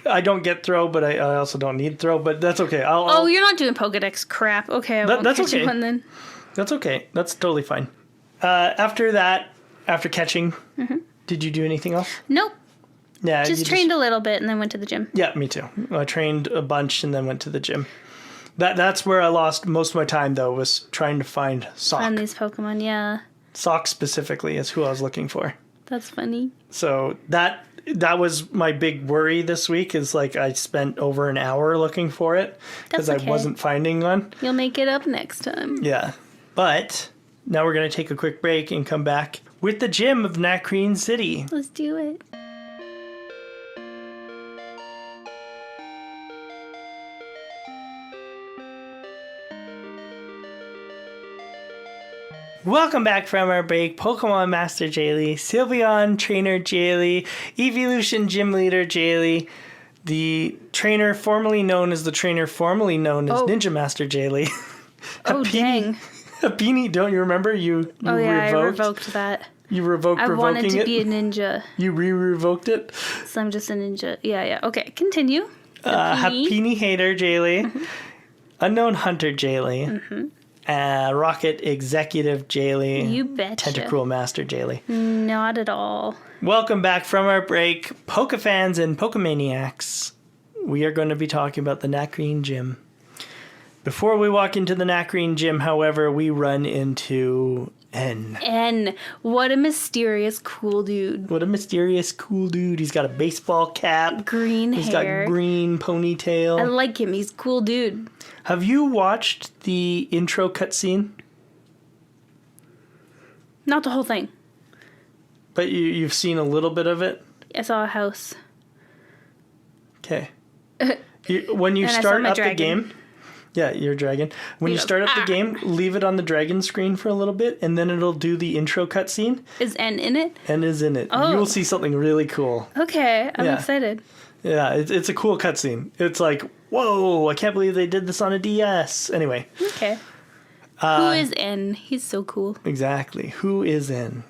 I don't get throw, but I also don't need throw, but that's okay. Oh, you're not doing Pokedex crap. Okay, I won't that's catch okay. you one then. That's okay. That's totally fine. After that, after catching, did you do anything else? Nope. Yeah, Just trained a little bit and then went to the gym. Yeah, me too. I trained a bunch and then went to the gym. That's where I lost most of my time, though, was trying to find Sock. On these Pokemon, yeah. Sock specifically is who I was looking for. That's funny. So that was my big worry this week, is like I spent over an hour looking for it because I wasn't finding one. You'll make it up next time. Yeah. But now we're going to take a quick break and come back with the gym of Nacrene City. Let's do it. Welcome back from our break. Pokemon Master Jaylee, Sylveon Trainer Jaylee, Evolution Gym Leader Jaylee, the trainer formerly known as Ninja Master Jaylee. Dang. Happini, don't you remember? You I revoked that. You revoked revoking it? I wanted to be a ninja. You revoked it? So I'm just a ninja. Yeah. Okay, continue. Happini Hater Jaylee, Unknown Hunter Jaylee, Rocket Executive Jaylee. You betcha. Tentacruel Master Jaylee. Not at all. Welcome back from our break, Pokefans and Pokemaniacs. We are going to be talking about the Nacrene Gym. Before we walk into the Nacrene Gym, however, we run into N. N. What a mysterious, cool dude. He's got a baseball cap. Green hair. He's got green ponytail. I like him. He's a cool dude. Have you watched the intro cutscene? Not the whole thing. But you've seen a little bit of it? I saw a house. Okay. When you start up the game... Yeah, you're a dragon. When you start up the game, leave it on the dragon screen for a little bit, and then it'll do the intro cutscene. Is N in it? N is in it. Oh. You will see something really cool. Okay, I'm excited. Yeah, it's a cool cutscene. It's like, whoa, I can't believe they did this on a DS. Anyway. Okay. Who is N? He's so cool. Exactly. Who is N?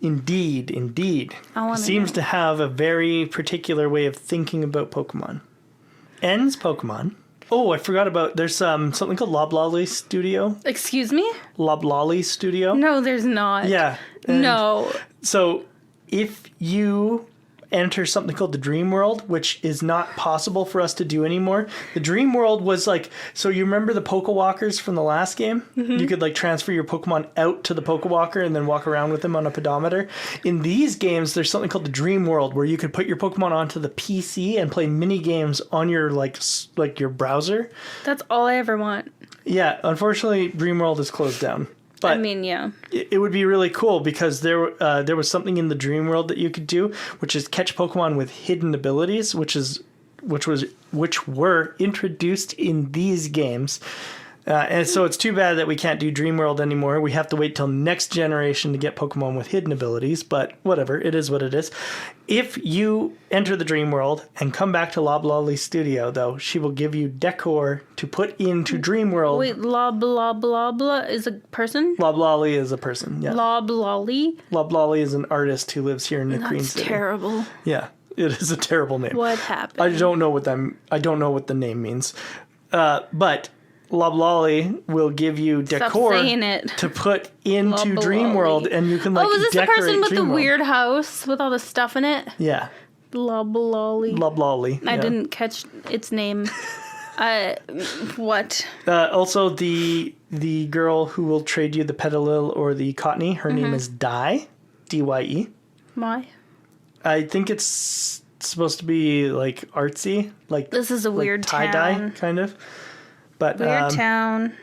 Indeed. I want to Seems to have a very particular way of thinking about Pokemon. N's Pokemon. Oh, I forgot about, there's something called Loblolly Studio. Excuse me? Loblolly Studio. No, there's not. Yeah. No. So if you enter something called the Dream World, which is not possible for us to do anymore. The Dream World was like, so you remember the Pokewalkers from the last game? Mm-hmm. You could like transfer your Pokemon out to the Pokewalker and then walk around with them on a pedometer. In these games, there's something called the Dream World where you could put your Pokemon onto the PC and play mini games on your like your browser. That's all I ever want. Yeah, unfortunately, Dream World is closed down. But I mean, yeah. It would be really cool because there was something in the Dream World that you could do, which is catch Pokemon with hidden abilities, which were introduced in these games. And so it's too bad that we can't do Dream World anymore. We have to wait till next generation to get Pokemon with hidden abilities, but whatever, it is what it is. If you enter the Dream World and come back to Loblolly Studio, though, she will give you decor to put into Dream World. Wait, Loblolly is a person? Loblolly is a person, yeah. Loblolly? Loblolly is an artist who lives here in Nacrene City. That's terrible. Yeah, it is a terrible name. What happened? I don't know what the name means. But Loblolly will give you decor to put into Loblolly. Dream World, and you can like decorate. Oh, is this the person with Dream the World. weird house with all the stuff in it? Yeah. Loblolly. Loblolly. I didn't catch its name. What? Also, the girl who will trade you the Petalil or the Cottony, her name is Dye, D-Y-E. Why? I think it's supposed to be like artsy, like this is a weird tie-dye kind of. But weird town.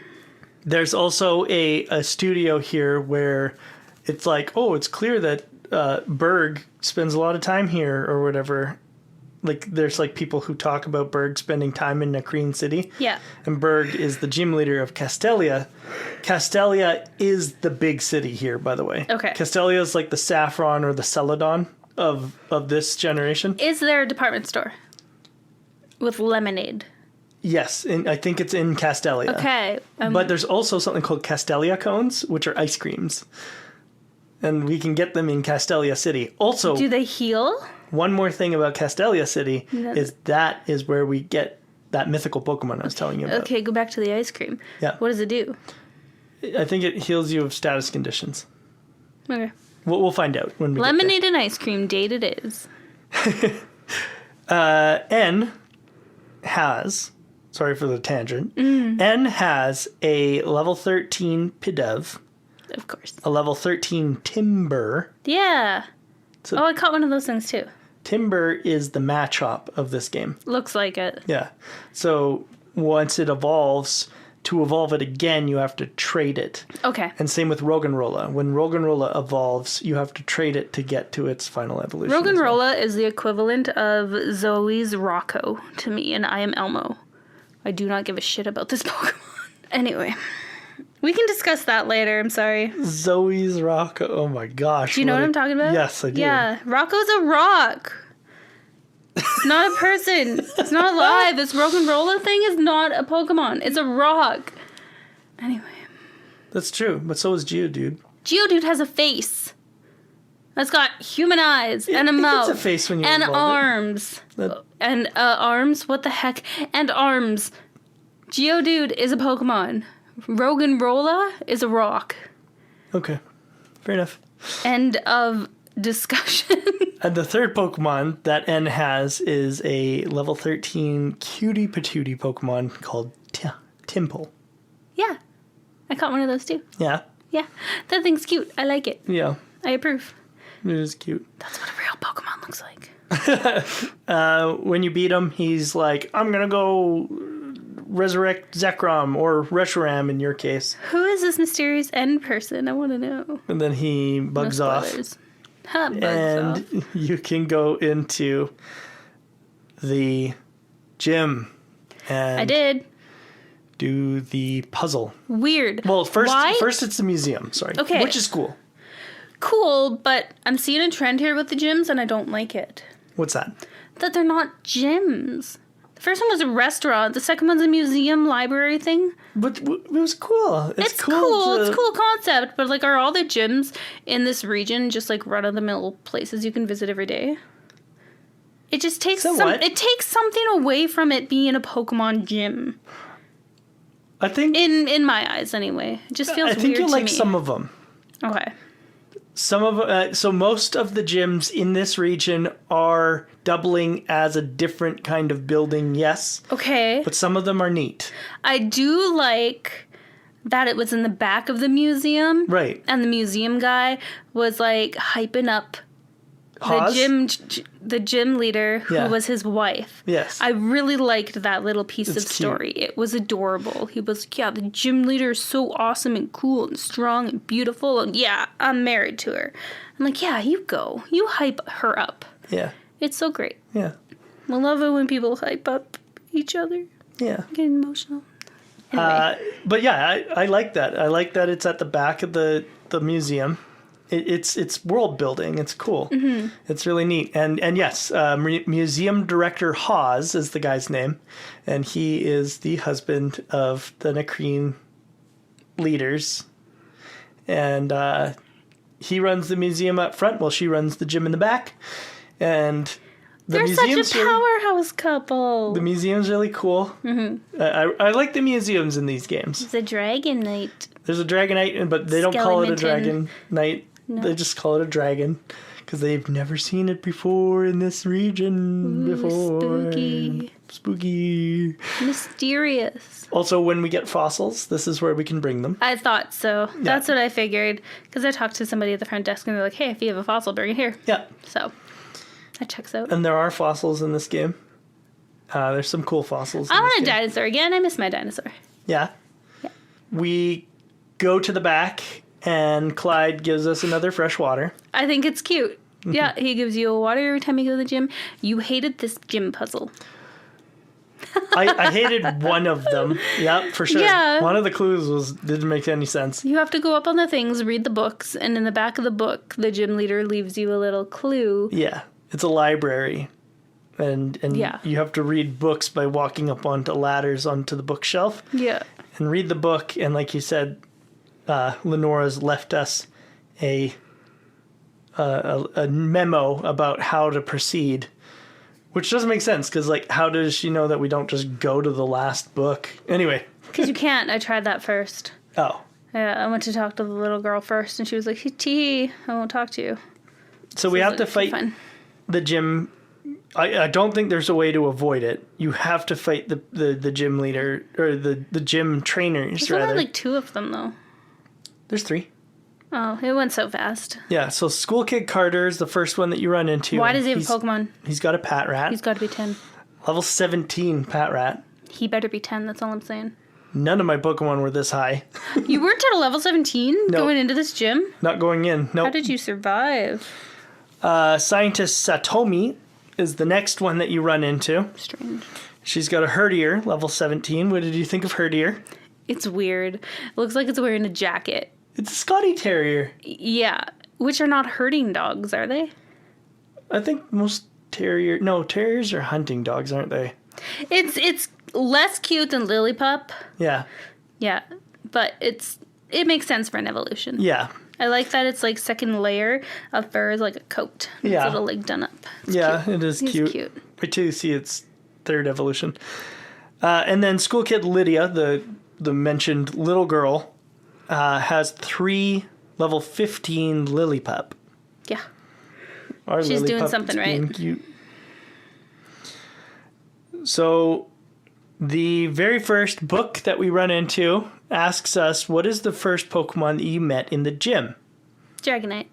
There's also a studio here where it's like, oh, it's clear that Berg spends a lot of time here or whatever. Like, there's like people who talk about Berg spending time in Nacrene City. Yeah. And Berg is the gym leader of Castelia. Castelia is the big city here, by the way. Okay. Castelia is like the Saffron or the Celadon of this generation. Is there a department store with lemonade? Yes, and I think it's in Castelia. Okay. But there's also something called Castelia cones, which are ice creams. And we can get them in Castelia City. Also, do they heal? One more thing about Castelia City is that is where we get that mythical Pokemon I was telling you about. Okay, go back to the ice cream. Yeah. What does it do? I think it heals you of status conditions. Okay. We'll find out when we Lemonade and ice cream, date it is. N has Sorry for the tangent. N has a level 13 Pidove. Of course. A level 13 Timber. Yeah. So I caught one of those things too. Timber is the Machop of this game. Looks like it. Yeah. So once it evolves, to evolve it again, you have to trade it. Okay. And same with Roggenrola. When Roggenrola evolves, you have to trade it to get to its final evolution. Roggenrola is the equivalent of Zoe's Rocco to me, and I am Elmo. I do not give a shit about this Pokemon. Anyway, we can discuss that later. I'm sorry. Zoe's Rocco. Oh my gosh. Do you know what I'm talking about? Yes, I do. Yeah. Rocco's a rock. It's not a person. It's not alive. This Roggenrola thing is not a Pokemon. It's a rock. Anyway. That's true, but so is Geodude. Geodude has a face. That's got human eyes and a mouth. It's a face when you and evolve arms. And arms? What the heck? And arms. Geodude is a Pokemon. Roggenrola is a rock. Okay. Fair enough. End of discussion. And the third Pokemon that N has is a level 13 cutie patootie Pokemon called Timple. Yeah. I caught one of those too. Yeah. Yeah. That thing's cute. I like it. Yeah. I approve. It is cute. That's what a real Pokemon looks like. When you beat him, he's like, I'm going to go resurrect Zekrom or Reshiram in your case. Who is this mysterious N person? I want to know. And then he bugs off. And you can go into the gym and I did. do the puzzle. Weird. Well, first Why? it's the museum, sorry. Okay. Which is cool. Cool, but I'm seeing a trend here with the gyms and I don't like it. What's that? That they're not gyms. The first one was a restaurant. The second one's a museum library thing. But it was cool. It's cool. It's a cool concept. But like, are all the gyms in this region just like run-of-the-mill places you can visit every day? It just takes it takes something away from it being a Pokemon gym. I think in my eyes, anyway, it just feels weird to me. I think you like some of them. Okay. Some of so most of the gyms in this region are doubling as a different kind of building, yes. Okay. But some of them are neat. I do like that it was in the back of the museum. Right. And the museum guy was like hyping up Haas? the gym leader who was his wife. Yes. I really liked that little piece of story. Cute. It was adorable. He was, the gym leader is so awesome and cool and strong and beautiful. And yeah, I'm married to her. I'm like, yeah, you go. You hype her up. Yeah. It's so great. Yeah. I love it when people hype up each other. Yeah. I'm getting emotional. Anyway. But yeah, I like that. I like that it's at the back of the museum. It's world building. It's cool. Mm-hmm. It's really neat. And yes, museum director Hawes is the guy's name, and he is the husband of the Nacrene leaders. And he runs the museum up front while she runs the gym in the back. And they're such a powerhouse couple. The museum's really cool. Mm-hmm. I like the museums in these games. It's a Dragon Knight. There's a Dragonite, but they don't call it a Dragon Knight. No. They just call it a dragon because they've never seen it before in this region before. Spooky. Mysterious. Also, when we get fossils, this is where we can bring them. I thought so. Yeah. That's what I figured. Because I talked to somebody at the front desk and they're like, hey, if you have a fossil, bring it here. Yeah. So, that checks out. And there are fossils in this game. There's some cool fossils. I want a dinosaur again. I miss my dinosaur. Yeah. We go to the back and Clyde gives us another fresh water. I think it's cute. Yeah, he gives you a water every time you go to the gym. You hated this gym puzzle. I hated one of them. Yeah, for sure. Yeah. One of the clues didn't make any sense. You have to go up on the things, read the books, and in the back of the book, the gym leader leaves you a little clue. Yeah, it's a library. And you have to read books by walking up onto ladders onto the bookshelf. Yeah. And read the book, and like you said, Lenora's left us a memo about how to proceed, which doesn't make sense because, like, how does she know that we don't just go to the last book? Anyway. Because you can't. I tried that first. Oh. Yeah, I went to talk to the little girl first, and she was like, tee, I won't talk to you. So we have to fight the gym I don't think there's a way to avoid it. You have to fight the gym leader, or the gym trainers, There's rather. only like 2 of them, though. There's 3. Oh, it went so fast. Yeah, so School Kid Carter is the first one that you run into. Why does he have a Pokemon? He's got a Pat Rat. He's got to be 10. Level 17 Pat Rat. He better be 10, that's all I'm saying. None of my Pokemon were this high. You weren't at a level 17 going into this gym? Not going in. Nope. How did you survive? Scientist Satomi is the next one that you run into. Strange. She's got a Herdier, level 17. What did you think of Herdier? It's weird. It looks like it's wearing a jacket. It's a Scotty Terrier. Yeah, which are not herding dogs, are they? I think most terriers are hunting dogs, aren't they? It's less cute than Lillipup. Yeah. Yeah, but it makes sense for an evolution. Yeah. I like that it's like second layer of fur is like a coat. Yeah. It's a little like done up. It's Yeah, cute. it is He's cute. Wait till you see its 3rd evolution. And then School Kid Lydia, the mentioned little girl, has 3 level 15 Lillipup. Yeah. Our She's Lillipup doing something is being right. Cute. So the very first book that we run into asks us, what is the first Pokemon that you met in the gym? Dragonite.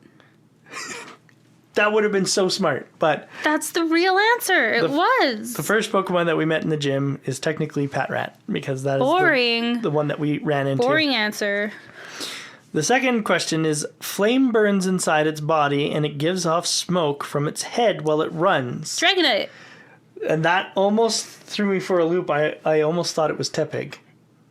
That would have been so smart, but That's the real answer. It was. the first Pokemon that we met in the gym is technically Pat Rat, because that is Boring. the one that we ran into. Boring answer. The second question is, flame burns inside its body and it gives off smoke from its head while it runs. Dragonite. And that almost threw me for a loop. I almost thought it was Tepig.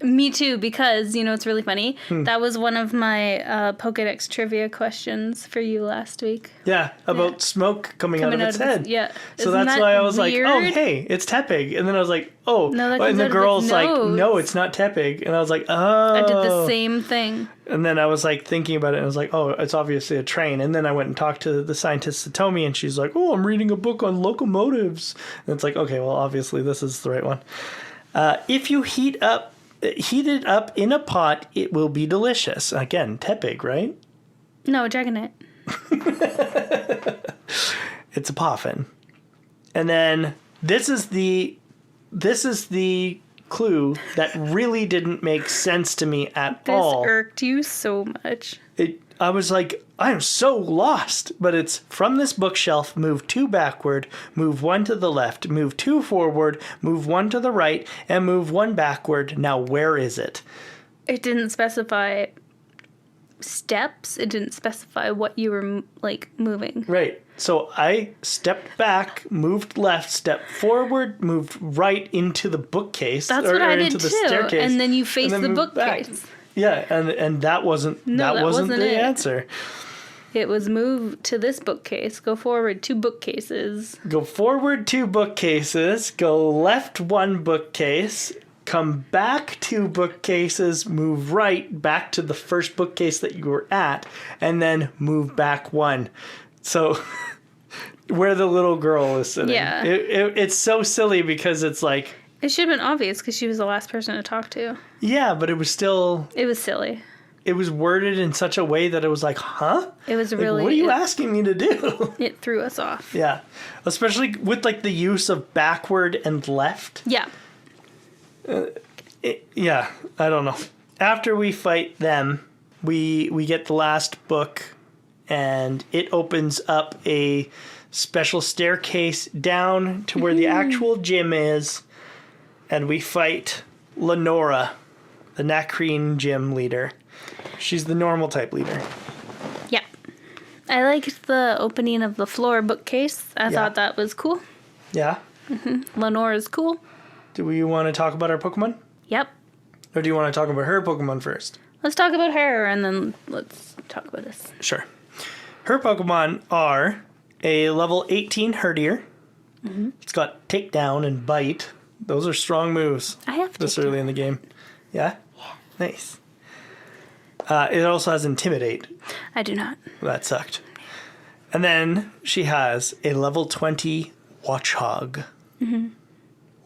Me too, because, you know, it's really funny. That was one of my Pokedex trivia questions for you last week. Yeah, about smoke coming out of its head. Yeah. So Isn't that's that why I was weird? like, oh, hey, it's Tepig. And then I was like, oh. No, that comes and the out of girl's its like, nose. no, it's not Tepig. And I was like, oh. I did the same thing. And then I was like thinking about it and I was like, oh, it's obviously a train. And then I went and talked to the scientist Satomi and she's like, oh, I'm reading a book on locomotives. And it's like, okay, well, obviously this is the right one. If you heat it up in a pot, it will be delicious. Again, Tepig, right? No, Dragonite. It's a Poffin. And then this is the clue that really didn't make sense to me at This all. irked you so much. I was like, I am so lost. But it's from this bookshelf, move 2 backward, move 1 to the left, move 2 forward, move 1 to the right, and move 1 backward. Now, where is it? It didn't specify steps. It didn't specify what you were, like, moving. Right. So I stepped back, moved left, stepped forward, moved right into the bookcase. That's what I did into the too. staircase, And then you faced and the then moved back. bookcase. Yeah, and that wasn't that wasn't the it. answer. It was move to this bookcase, go forward 2 bookcases. Go forward 2 bookcases, go left 1 bookcase, come back 2 bookcases, move right back to the first bookcase that you were at, and then move back 1. So where the little girl is sitting. Yeah. It's so silly because it's like, It should have been obvious because she was the last person to talk to. yeah, but it was still, It was silly. it was worded in such a way that it was like, huh? It was Like, really... what are you asking me to do? It threw us off. Yeah. Especially with like the use of backward and left. Yeah. Yeah, I don't know. After we fight them, we get the last book and it opens up a special staircase down to where the actual gym is, and we fight Lenora, the Nacrene Gym Leader. She's the Normal-type leader. Yeah. I liked the opening of the floor bookcase. I thought that was cool. Yeah? Lenora's cool. Do we want to talk about our Pokemon? Yep. Or do you want to talk about her Pokemon first? Let's talk about her and then let's talk about us. Sure. Her Pokemon are a level 18 Herdier. Mm-hmm. It's got Takedown and Bite. Those are strong moves. I have this Takedown. early in the game. Yeah? Yeah. Nice. It also has Intimidate. I do not. That sucked. And then she has a level 20 Watchog. Mm-hmm.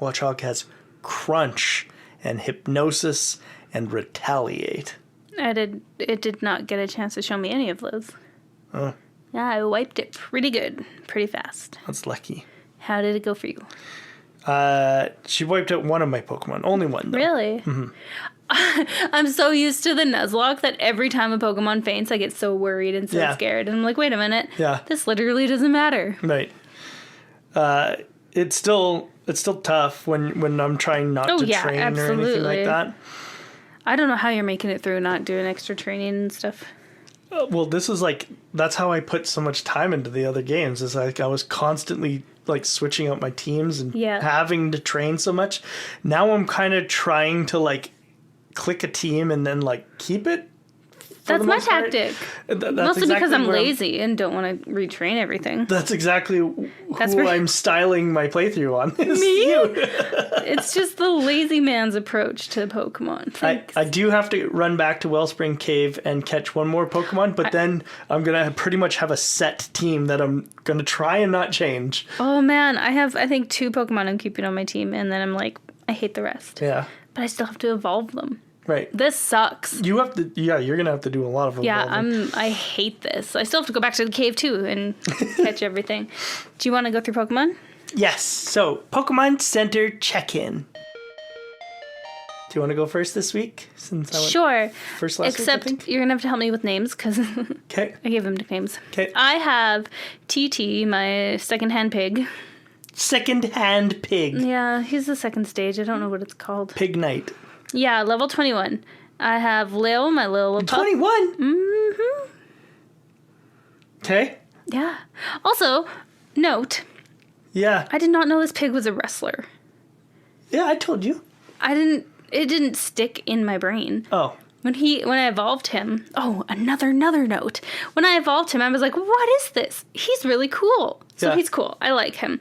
Watchog has Crunch and Hypnosis and Retaliate. It did not get a chance to show me any of those. Oh. Yeah, I wiped it pretty good, pretty fast. That's lucky. How did it go for you? She wiped out one of my Pokemon. Only one, though. Really? Mm-hmm. I'm so used to the Nuzlocke that every time a Pokemon faints, I get so worried and so scared. And I'm like, wait a minute. Yeah. This literally doesn't matter. Right. It's still tough when I'm trying not to train or anything like that. I don't know how you're making it through not doing extra training and stuff. Well, this is that's how I put so much time into the other games. Is I was constantly switching out my teams and having to train so much. Now I'm kind of trying to click a team and then keep it. That's my tactic. Mostly because I'm lazy and don't want to retrain everything. That's exactly who I'm styling my playthrough on. Me? It's just the lazy man's approach to Pokemon. I do have to run back to Wellspring Cave and catch one more Pokemon, but then I'm going to pretty much have a set team that I'm going to try and not change. Oh man, I have, I think, 2 Pokemon I'm keeping on my team, and then I'm like, I hate the rest. Yeah. But I still have to evolve them. Right. This sucks. You have to, you're going to have to do a lot of evolving. Yeah, I hate this. I still have to go back to the cave too and catch everything. Do you want to go through Pokemon? Yes. So, Pokemon Center check-in. Do you want to go first this week? Since I went sure. First last Except week, I think? You're going to have to help me with names because Okay. I gave them nicknames. Okay. I have TT, my second-hand pig. Second-hand pig. Yeah, he's the second stage. I don't know what it's called. Pig Knight. Yeah, level 21. I have Lil, my little pup. 21? Mm-hmm. Okay. Yeah. Also, note, Yeah. I did not know this pig was a wrestler. Yeah, I told you. It didn't stick in my brain. Oh. When I evolved him, another note. When I evolved him, I was like, what is this? He's really cool. So he's cool. I like him.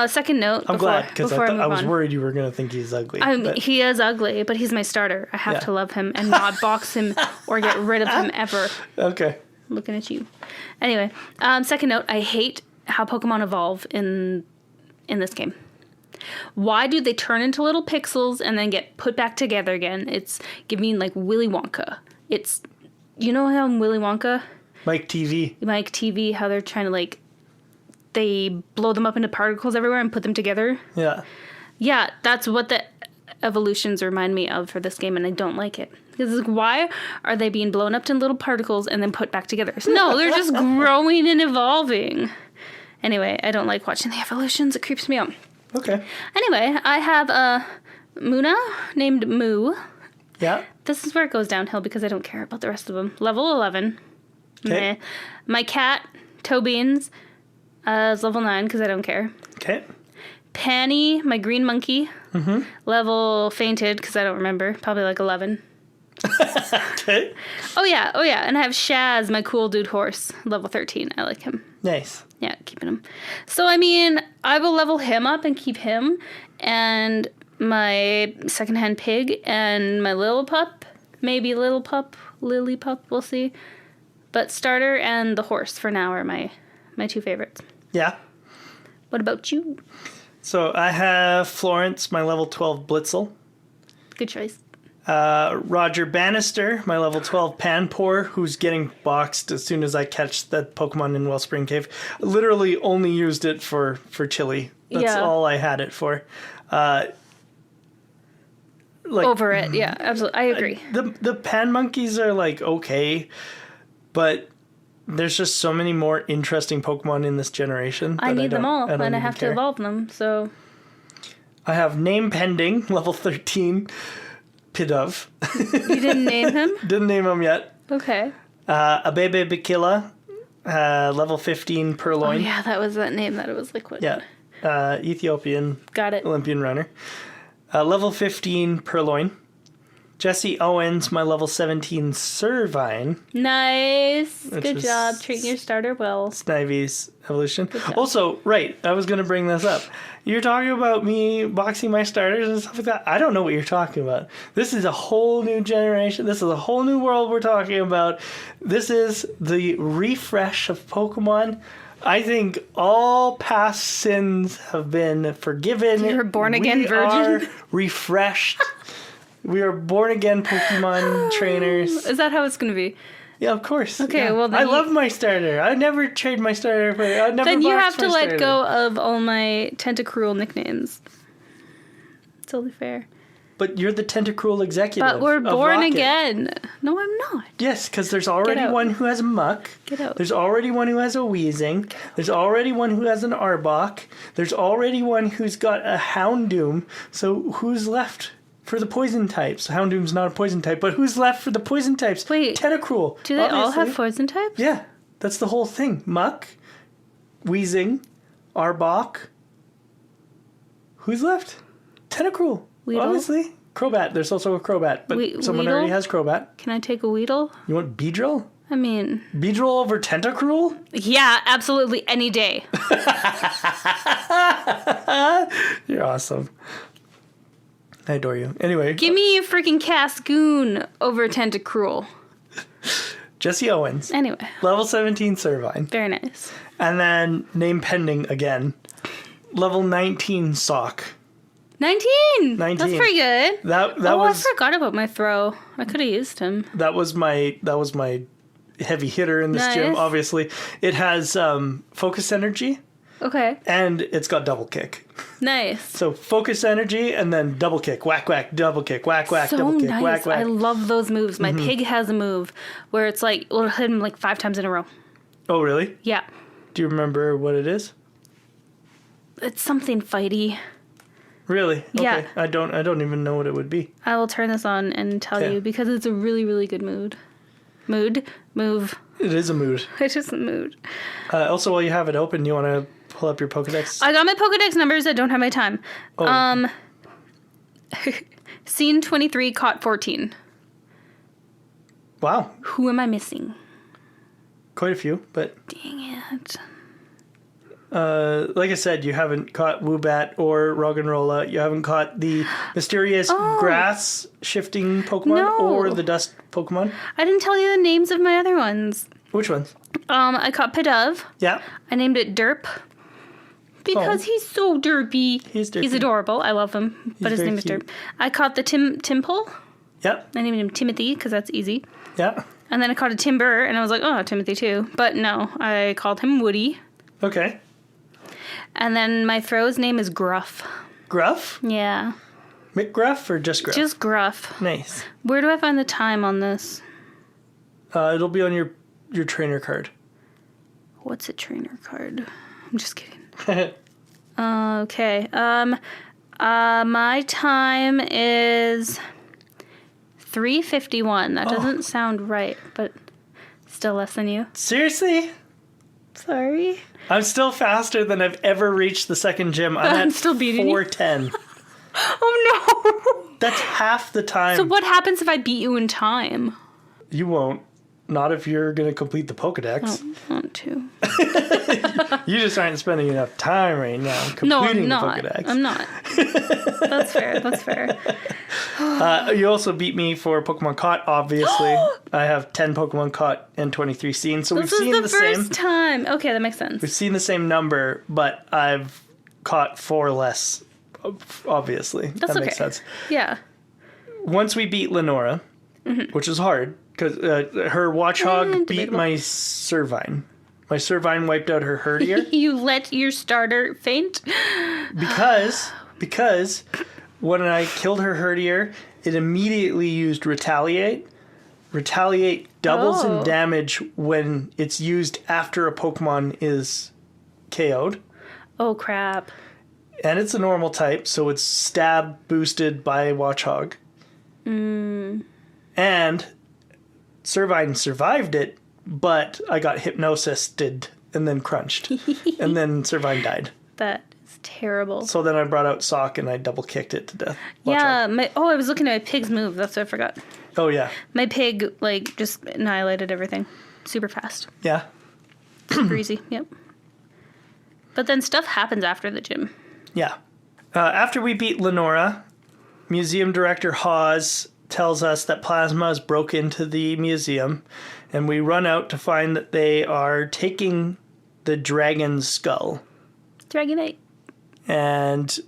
Second note. I'm glad, because I was worried you were going to think he's ugly. He is ugly, but he's my starter. I have to love him and not box him or get rid of him ever. Okay. Looking at you. Anyway, second note, I hate how Pokemon evolve in this game. Why do they turn into little pixels and then get put back together again? It's giving like Willy Wonka. It's, you know how in Willy Wonka? Mike TV, how they're trying to they blow them up into particles everywhere and put them together. Yeah. Yeah, that's what the evolutions remind me of for this game, and I don't like it. Because it's like, why are they being blown up to little particles and then put back together? No, they're just growing and evolving. Anyway, I don't like watching the evolutions. It creeps me out. Okay. Anyway, I have a Muna named Moo. Yeah. This is where it goes downhill because I don't care about the rest of them. Level 11. Okay. Meh. My cat, Tobeans, is level 9 because I don't care. Okay. Panny, my green monkey, level fainted because I don't remember. Probably like 11. Okay. Oh yeah. And I have Shaz, my cool dude horse, level 13. I like him. Nice. Yeah, keeping him. So, I mean, I will level him up and keep him. And my secondhand pig and my little pup. Maybe little pup, lily pup, we'll see. But starter and the horse for now are my 2 favorites. Yeah. What about you? So I have Florence, my level 12 Blitzel. Good choice. Roger Bannister, my level 12 Panpour, who's getting boxed as soon as I catch that Pokemon in Wellspring Cave. Literally only used it for chili. That's all I had it for. Over it, yeah, absolutely. I agree. The Pan Monkeys are okay, but there's just so many more interesting Pokemon in this generation. I need them all, and I have to evolve them, so... I have Name Pending, level 13, Pidove. You didn't name him? Didn't name him yet. Okay. Abebe Bakila, level 15, Purloin. Oh yeah, that was that name that it was liquid. Yeah. Ethiopian. Got it. Olympian runner. Level 15, Purloin. Jesse Owens, my level 17 Servine. Nice. Good job. Treating your starter well. Snivy's evolution. Also, right, I was going to bring this up. You're talking about me boxing my starters and stuff like that. I don't know what you're talking about. This is a whole new generation. This is a whole new world we're talking about. This is the refresh of Pokemon. I think all past sins have been forgiven. You're a born-again virgin? We are refreshed. We are born-again Pokemon trainers. Is that how it's going to be? Yeah, of course. Okay, yeah. well, then I love my starter. I never trade my starter for... I never Then you box have to my let starter. go of all my Tentacruel nicknames. It's only fair. But you're the Tentacruel executive. But we're of born Rocket. again. No, I'm not. Yes, because there's already out. one who has a Muck. Get out. There's already one who has a Weezing. There's already one who has an Arbok. There's already one who's got a Houndoom. So who's left for the poison types? Houndoom's not a poison type, but who's left for the poison types? Wait. Tentacruel. Do they all obviously. have poison types? Yeah, that's the whole thing. Muck, Weezing, Arbok. Who's left? Tentacruel. Weedle? Obviously. Crobat. There's also a Crobat, but someone Weedle? already has Crobat. Can I take a Weedle? You want Beedrill? I mean... Beedrill over Tentacruel? Yeah, absolutely. Any day. You're awesome. I adore you. Anyway, Give me a freaking Cascoon over Tentacruel. Jesse Owens. Anyway, Level 17 Servine. very nice. And then name pending again. Level 19 Sock. 19! 19. That's pretty good. That I was forgot about my throw. I could have used him. that was my heavy hitter in this gym, Nice. obviously. It has focus energy Okay. and it's got double kick. Nice. So focus energy and then double kick, whack whack, double kick, whack whack, So double kick, nice. whack whack. I love those moves. My pig has a move where it's like, it'll hit him like 5 times in a row. Oh really? Yeah. Do you remember what it is? It's something fighty. Really? Okay. Yeah. I don't even know what it would be. I will turn this on and tell Okay. you because it's a really, really good mood. Move. It is a mood. It's just a mood. Also, while you have it open, you want to pull up your Pokedex? I got my Pokedex numbers. I don't have my time. Oh. Scene 23, caught 14. Wow. Who am I missing? Quite a few, but Dang it. like I said, you haven't caught Woobat or Roggenrola. You haven't caught the mysterious grass shifting Pokemon No. or the dust Pokemon. I didn't tell you the names of my other ones. Which ones? I caught Pidove. Yeah. I named it Derp. Because he's so derpy. He's derpy. He's adorable. I love him. But his very name is cute. Derp. I caught the Timple. Yep. I named him Timothy because that's easy. Yeah. And then I caught a Timber, and I was like, oh, Timothy too. But no, I called him Woody. Okay. And then my throw's name is Gruff. Gruff? Yeah. McGruff or just Gruff? Just Gruff. Nice. Where do I find the time on this? It'll be on your trainer card. What's a trainer card? I'm just kidding. Okay. My time is 3:51. That doesn't sound right, but still less than you. Seriously? Sorry. I'm still faster than I've ever reached the second gym. I'm at still beating you. 4:10. Oh no. That's half the time. So what happens if I beat you in time? You won't. Not if you're going to complete the Pokedex. I want to. You just aren't spending enough time right now completing No, I'm the not. Pokedex. I'm not. That's fair. That's fair. You also beat me for Pokemon Caught, obviously. I have 10 Pokemon Caught and 23 seen, so This we've seen is the the first same. time. Okay, that makes sense. We've seen the same number, but I've caught 4 less, obviously. That's that makes okay. sense. Yeah. Once we beat Lenora, which is hard, because her Watchog beat debatable. my Servine. My Servine wiped out her Herdier. You let your starter faint? because when I killed her Herdier, it immediately used Retaliate. Retaliate doubles in Oh. damage when it's used after a Pokemon is KO'd. Oh, crap. And it's a normal type, so it's stab boosted by Watchog. And Servine survived it, but I got hypnosised and then crunched. And then Servine died. That is terrible. So then I brought out Sock and I double kicked it to death. Yeah, I was looking at my pig's move. That's what I forgot. Oh, yeah. My pig, just annihilated everything. Super fast. Yeah. Super easy. Yep. But then stuff happens after the gym. Yeah. After we beat Lenora, Museum Director Hawes tells us that Plasma broke into the museum, and we run out to find that they are taking the dragon's skull. Dragonite. And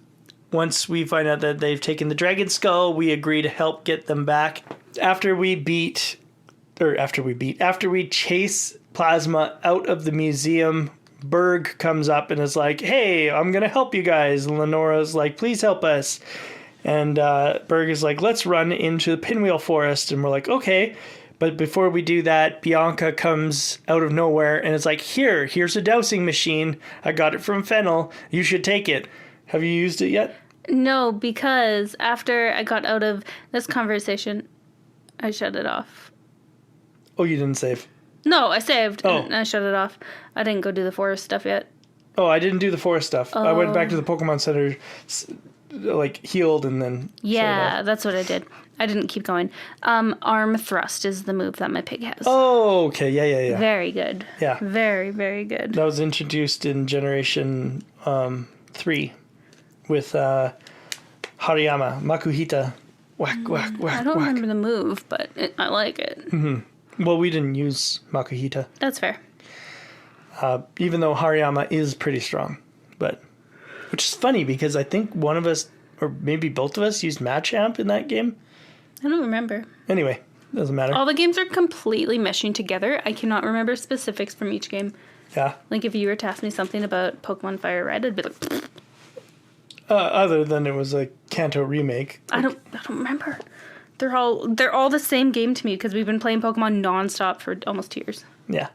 once we find out that they've taken the dragon skull, we agree to help get them back. After we beat after we chase Plasma out of the museum, Berg comes up and is like, hey, I'm going to help you guys. And Lenora's like, please help us. And Berg is like, let's run into the Pinwheel Forest. And we're like, okay. But before we do that, Bianca comes out of nowhere and is like, here's a dowsing machine. I got it from Fennel. You should take it. Have you used it yet? No, because after I got out of this conversation, I shut it off. Oh, you didn't save? No, I saved. Oh. And I shut it off. I didn't go do the forest stuff yet. Oh, I didn't do the forest stuff. I went back to the Pokemon Center, like, healed and then... Yeah, that's what I did. I didn't keep going. Arm thrust is the move that my pig has. Oh, okay. Yeah. Very good. Yeah. Very, very good. That was introduced in Generation 3 with Hariyama, Makuhita. Whack, whack, whack, I don't whack. remember the move, but I like it. Mm-hmm. Well, we didn't use Makuhita. That's fair. Even though Hariyama is pretty strong. Which is funny because I think one of us, or maybe both of us, used Machamp in that game. I don't remember. Anyway, doesn't matter. All the games are completely meshing together. I cannot remember specifics from each game. Yeah. Like if you were to ask me something about Pokemon Fire Red, I'd be like, other than it was a Kanto remake. I don't remember. They're all the same game to me because we've been playing Pokemon nonstop for almost 2 years. Yeah.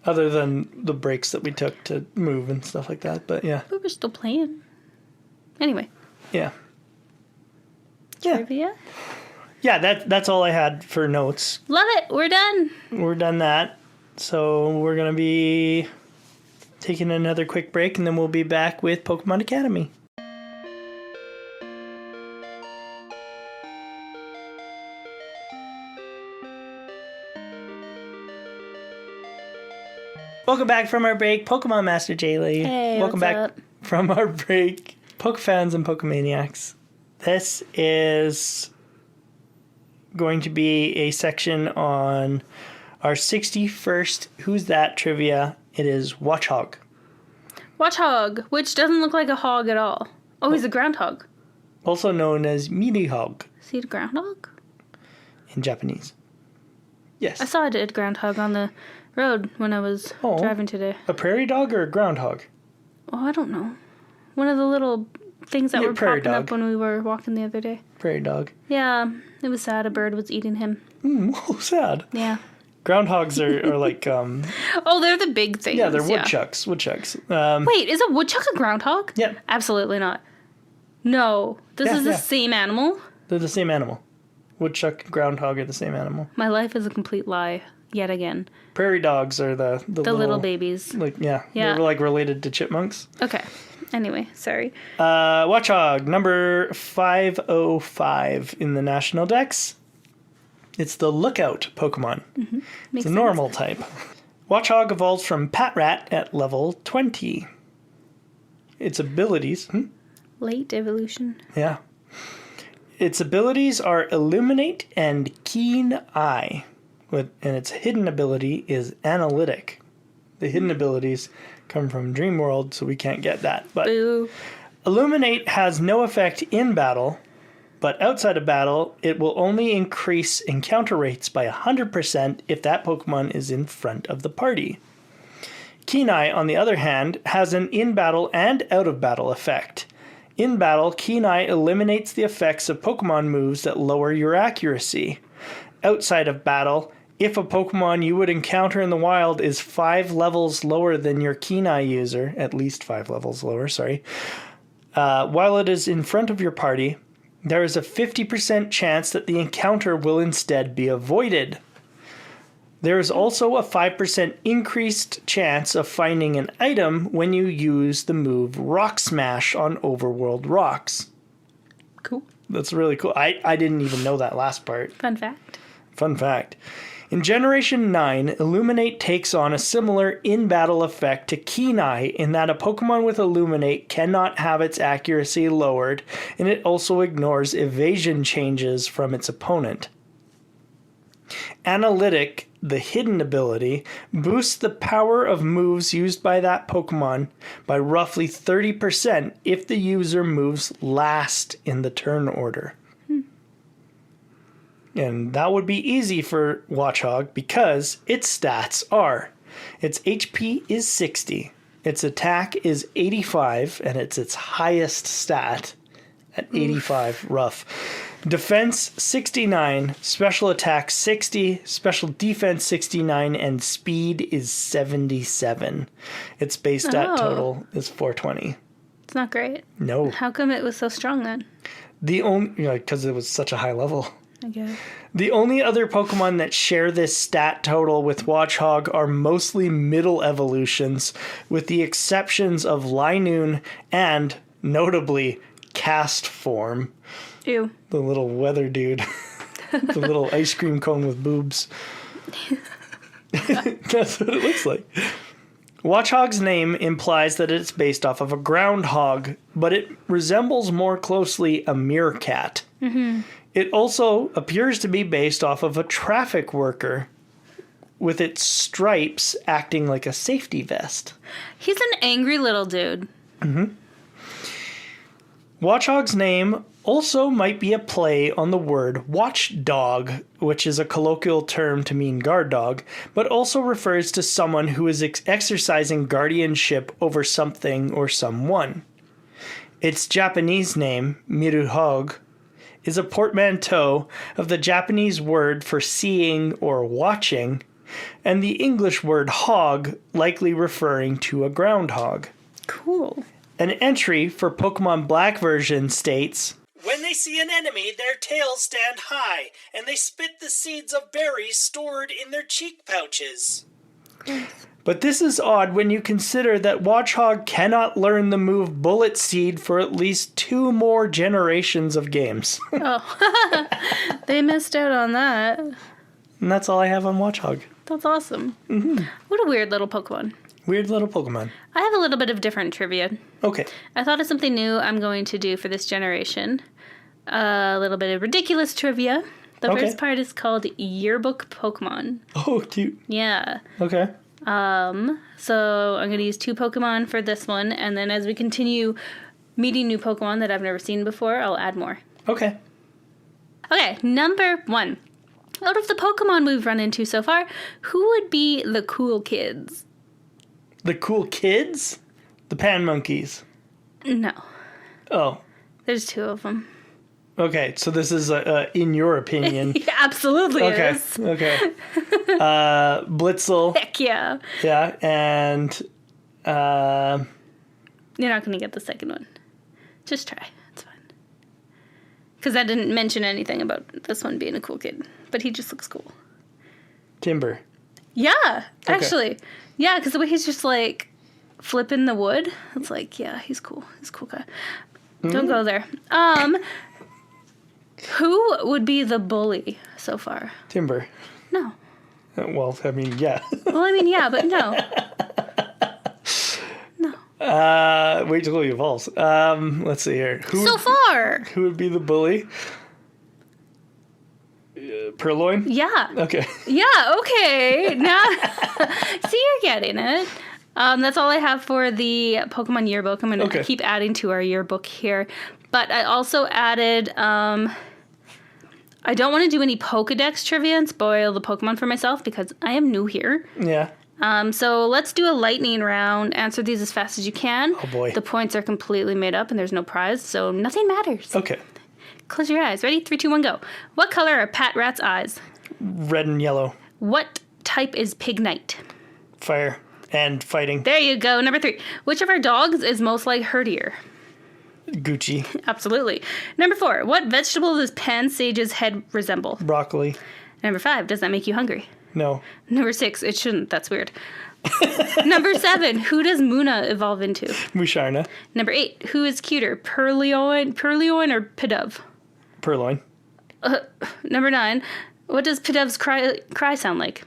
Other than the breaks that we took to move and stuff like that, but yeah. But we're still playing. Anyway. Yeah. Trivia? Yeah, that's all I had for notes. Love it. We're done. We're done that. So we're going to be taking another quick break, and then we'll be back with Pokemon Academy. Welcome back from our break, Pokemon Master Jaylee. Hey, welcome what's back up? from our break, Pokefans and Pokemaniacs. This is going to be a section on our 61st Who's That trivia. It is Watchog. Watchog, which doesn't look like a hog at all. Oh, he's a groundhog. Also known as Mealyhog Is he a groundhog? in Japanese. Yes. I saw a dead groundhog on the road when I was driving today. A prairie dog or a groundhog? Oh, I don't know. One of the little things that were prairie popping dog. up when we were walking the other day. Prairie dog. Yeah, it was sad. A bird was eating him. Oh, sad. Yeah. Groundhogs are like, Oh, they're the big things. yeah, they're woodchucks. Woodchucks. Wait, is a woodchuck a groundhog? Yeah. Absolutely not. No. This is the same animal? They're the same animal. Woodchuck and groundhog are the same animal. My life is a complete lie. Yet again. Prairie dogs are the little babies. Like, yeah. Yeah. They're like related to chipmunks. Okay. Anyway, sorry. Watchog, number 505 in the National Dex. It's the Lookout Pokemon. Mm-hmm. It's a normal type. Watchog evolves from Patrat at level 20. Its abilities... Late evolution. Yeah. Its abilities are Illuminate and Keen Eye. And its hidden ability is Analytic. The hidden abilities come from Dream World, so we can't get that. But Boo. Illuminate has no effect in battle, but outside of battle, it will only increase encounter rates by 100% if that Pokemon is in front of the party. Keen Eye, on the other hand, has an in-battle and out-of-battle effect. In battle, Keen Eye eliminates the effects of Pokemon moves that lower your accuracy. Outside of battle, if a Pokemon you would encounter in the wild is 5 levels lower than your Keen Eye user, at least 5 levels lower, while it is in front of your party, there is a 50% chance that the encounter will instead be avoided. There is also a 5% increased chance of finding an item when you use the move Rock Smash on Overworld Rocks. Cool. That's really cool. I didn't even know that last part. Fun fact. Fun fact. In Generation 9, Illuminate takes on a similar in-battle effect to Keen Eye in that a Pokemon with Illuminate cannot have its accuracy lowered, and it also ignores evasion changes from its opponent. Analytic, the hidden ability, boosts the power of moves used by that Pokemon by roughly 30% if the user moves last in the turn order. And that would be easy for Watchog because its stats are its HP is 60, its attack is 85, and it's its highest stat at 85 rough. Defense 69, special attack 60, special defense 69, and speed is 77. Its base stat total is 420. It's not great. No. How come it was so strong then? Because it was such a high level. I guess. The only other Pokemon that share this stat total with Watchog are mostly middle evolutions, with the exceptions of Linoon and, notably, Cast Form. Ew. The little weather dude. The little ice cream cone with boobs. That's what it looks like. Watchog's name implies that it's based off of a groundhog, but it resembles more closely a meerkat. Mm-hmm. It also appears to be based off of a traffic worker, with its stripes acting like a safety vest. He's an angry little dude. Mm-hmm. Watchog's name also might be a play on the word watchdog, which is a colloquial term to mean guard dog, but also refers to someone who is exercising guardianship over something or someone. Its Japanese name, Miruhog, is a portmanteau of the Japanese word for seeing or watching, and the English word hog, likely referring to a groundhog. Cool. An entry for Pokemon Black version states, "When they see an enemy, their tails stand high, and they spit the seeds of berries stored in their cheek pouches." But this is odd when you consider that Watchog cannot learn the move Bullet Seed for at least 2 more generations of games. Oh, they missed out on that. And that's all I have on Watchog. That's awesome. Mm-hmm. What a weird little Pokemon. Weird little Pokemon. I have a little bit of different trivia. Okay. I thought of something new I'm going to do for this generation. A little bit of ridiculous trivia. The first part is called Yearbook Pokemon. Oh, cute. Yeah. Okay. So I'm going to use 2 Pokemon for this one, and then as we continue meeting new Pokemon that I've never seen before, I'll add more. Okay. Okay, number 1. Out of the Pokemon we've run into so far, who would be the cool kids? The cool kids? The Pan Monkeys. No. Oh. There's 2 of them. Okay, so this is in your opinion. Yeah, absolutely is. Okay. Blitzel. Heck yeah. Yeah, and You're not going to get the second one. Just try. It's fine. Because I didn't mention anything about this one being a cool kid. But he just looks cool. Timber. Yeah, actually. Yeah, because the way he's just like flipping the wood. It's like, yeah, he's cool. He's a cool guy. Don't go there. Who would be the bully so far? Timber. No. Well, I mean, yeah. Well, I mean, yeah, but no. No. Wait till he evolves. Let's see here. Who would be the bully? Purloin? Yeah. Okay. Yeah, okay. Now, see, you're getting it. That's all I have for the Pokemon Yearbook. I'm going to keep adding to our yearbook here. But I also added, I don't want to do any Pokedex trivia and spoil the Pokemon for myself because I am new here. Yeah. So let's do a lightning round. Answer these as fast as you can. Oh, boy. The points are completely made up and there's no prize, so nothing matters. Okay. Close your eyes. Ready? 3, 2, 1, go. What color are Pat Rat's eyes? Red and yellow. What type is Pignite? Fire and fighting. There you go. Number 3. Which of our dogs is most like Herdier? Gucci. Absolutely. Number 4. What vegetable does Pansage's head resemble? Broccoli. Number 5. Does that make you hungry? No. Number 6. It shouldn't. That's weird. Number 7. Who does Muna evolve into? Musharna. Number 8. Who is cuter? Purloin or Pidove? Purloin. Number 9. What does Pidove's cry sound like?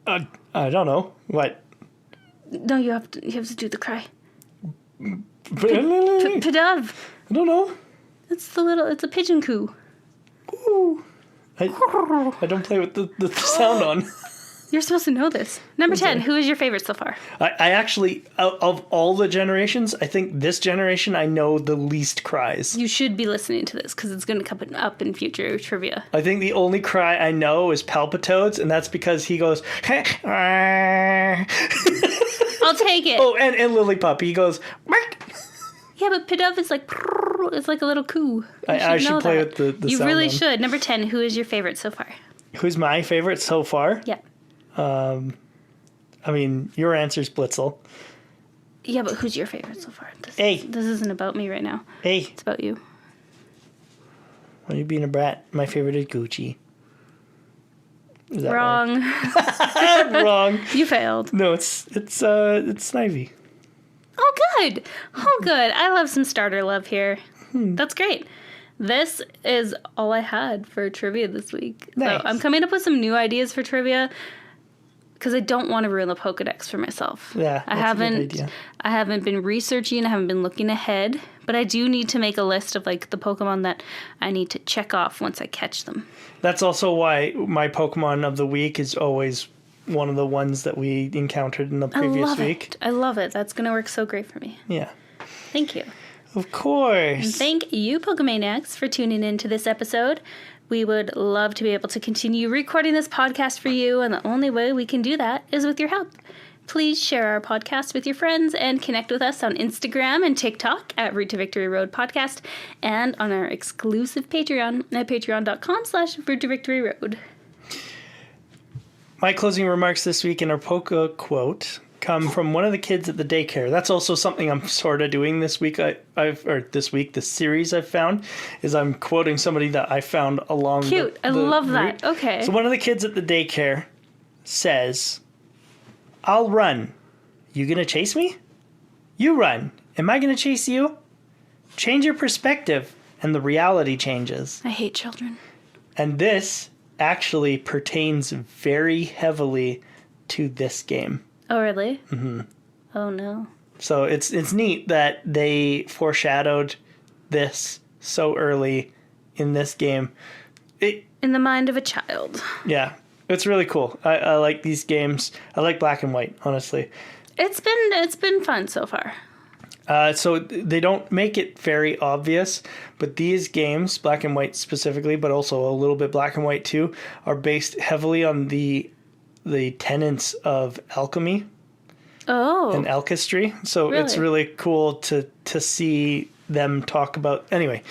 I don't know. What? No, you have to do the cry. Pidove. I don't know. It's a pigeon coo. Ooh. I don't play with the sound on. You're supposed to know this. Number 10, who is your favorite so far? I actually, of all the generations, I think this generation I know the least cries. You should be listening to this because it's going to come up in future trivia. I think the only cry I know is Palpitoads, and that's because he goes, I'll take it. Oh, and Lillipup, he goes, Mark. Yeah, but Pidove is like, it's like a little coo. I should play with the You sound really on. should. Number 10, who is your favorite so far? Who's my favorite so far? Yeah. I mean, your answer's Blitzel. Yeah, but who's your favorite so far? This isn't about me right now. Hey. It's about you. Why are you being a brat? My favorite is Gucci. Is that Wrong. right? Wrong. You failed. No, it's Snivy. Oh, good. Oh, good. I love some starter love here. That's great. This is all I had for trivia this week. Nice. So I'm coming up with some new ideas for trivia because I don't want to ruin the Pokedex for myself. Yeah, that's a good idea. I haven't been researching. I haven't been looking ahead. But I do need to make a list of like the Pokemon that I need to check off once I catch them. That's also why my Pokemon of the week is always one of the ones that we encountered in the previous week. I love it. That's going to work so great for me. Yeah. Thank you. Of course. And thank you, Pokemaniacs, for tuning in to this episode. We would love to be able to continue recording this podcast for you, and the only way we can do that is with your help. Please share our podcast with your friends and connect with us on Instagram and TikTok at Route to Victory Road Podcast and on our exclusive Patreon at patreon.com/Route to Victory Road. My closing remarks this week in our Poke quote come from one of the kids at the daycare. That's also something I'm sort of doing this week. This series I've found is I'm quoting somebody that I found along. Cute. I love that. Okay. So one of the kids at the daycare says, "I'll run. You gonna chase me? You run. Am I gonna chase you? Change your perspective, and the reality changes." I hate children. And this actually pertains very heavily to this game. Oh, really? Mm-hmm. Oh, no. So it's neat that they foreshadowed this so early in this game. In the mind of a child. Yeah, it's really cool. I like these games. I like Black and White, honestly. It's been fun so far. So they don't make it very obvious, but these games, Black and White specifically, but also a little bit Black and White too, are based heavily on the tenets of alchemy and alchemy. So really? It's really cool to see them talk about. Anyway,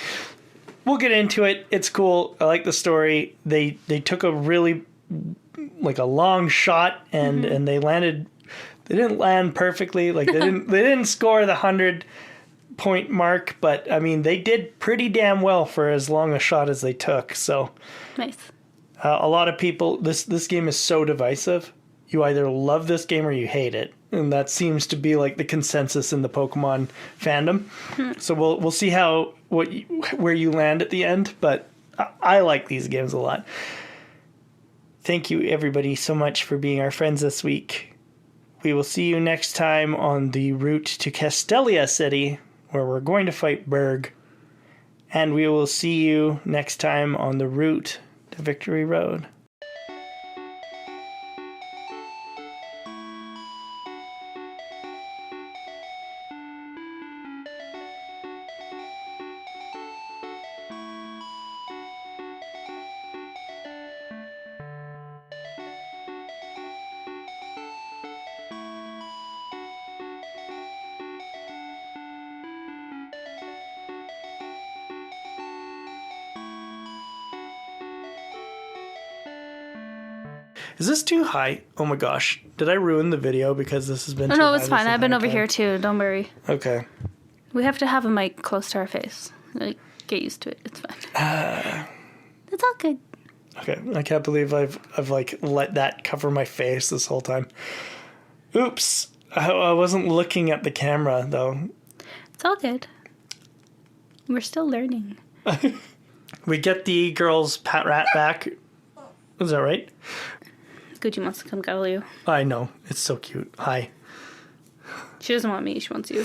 we'll get into it. It's cool. I like the story. They took a really like a long shot and they landed. They didn't land perfectly. Like they didn't score the 100-point mark, but I mean they did pretty damn well for as long a shot as they took. So Nice. A lot of people. This game is so divisive. You either love this game or you hate it, and that seems to be like the consensus in the Pokemon fandom. So we'll see where you land at the end. But I like these games a lot. Thank you everybody so much for being our friends this week. We will see you next time on the route to Castelia City, where we're going to fight Berg. And we will see you next time on the route to Victory Road. Is this too high? Oh my gosh. Did I ruin the video because this has been too high? No, it's fine. I've been over here too. Don't worry. Okay. We have to have a mic close to our face. Like, get used to it. It's fine. It's all good. Okay. I can't believe I've like let that cover my face this whole time. Oops. I wasn't looking at the camera though. It's all good. We're still learning. We get the girl's pat rat back. Is that right? Gucci wants to come cuddle you. I know. It's so cute. Hi. She doesn't want me. She wants you.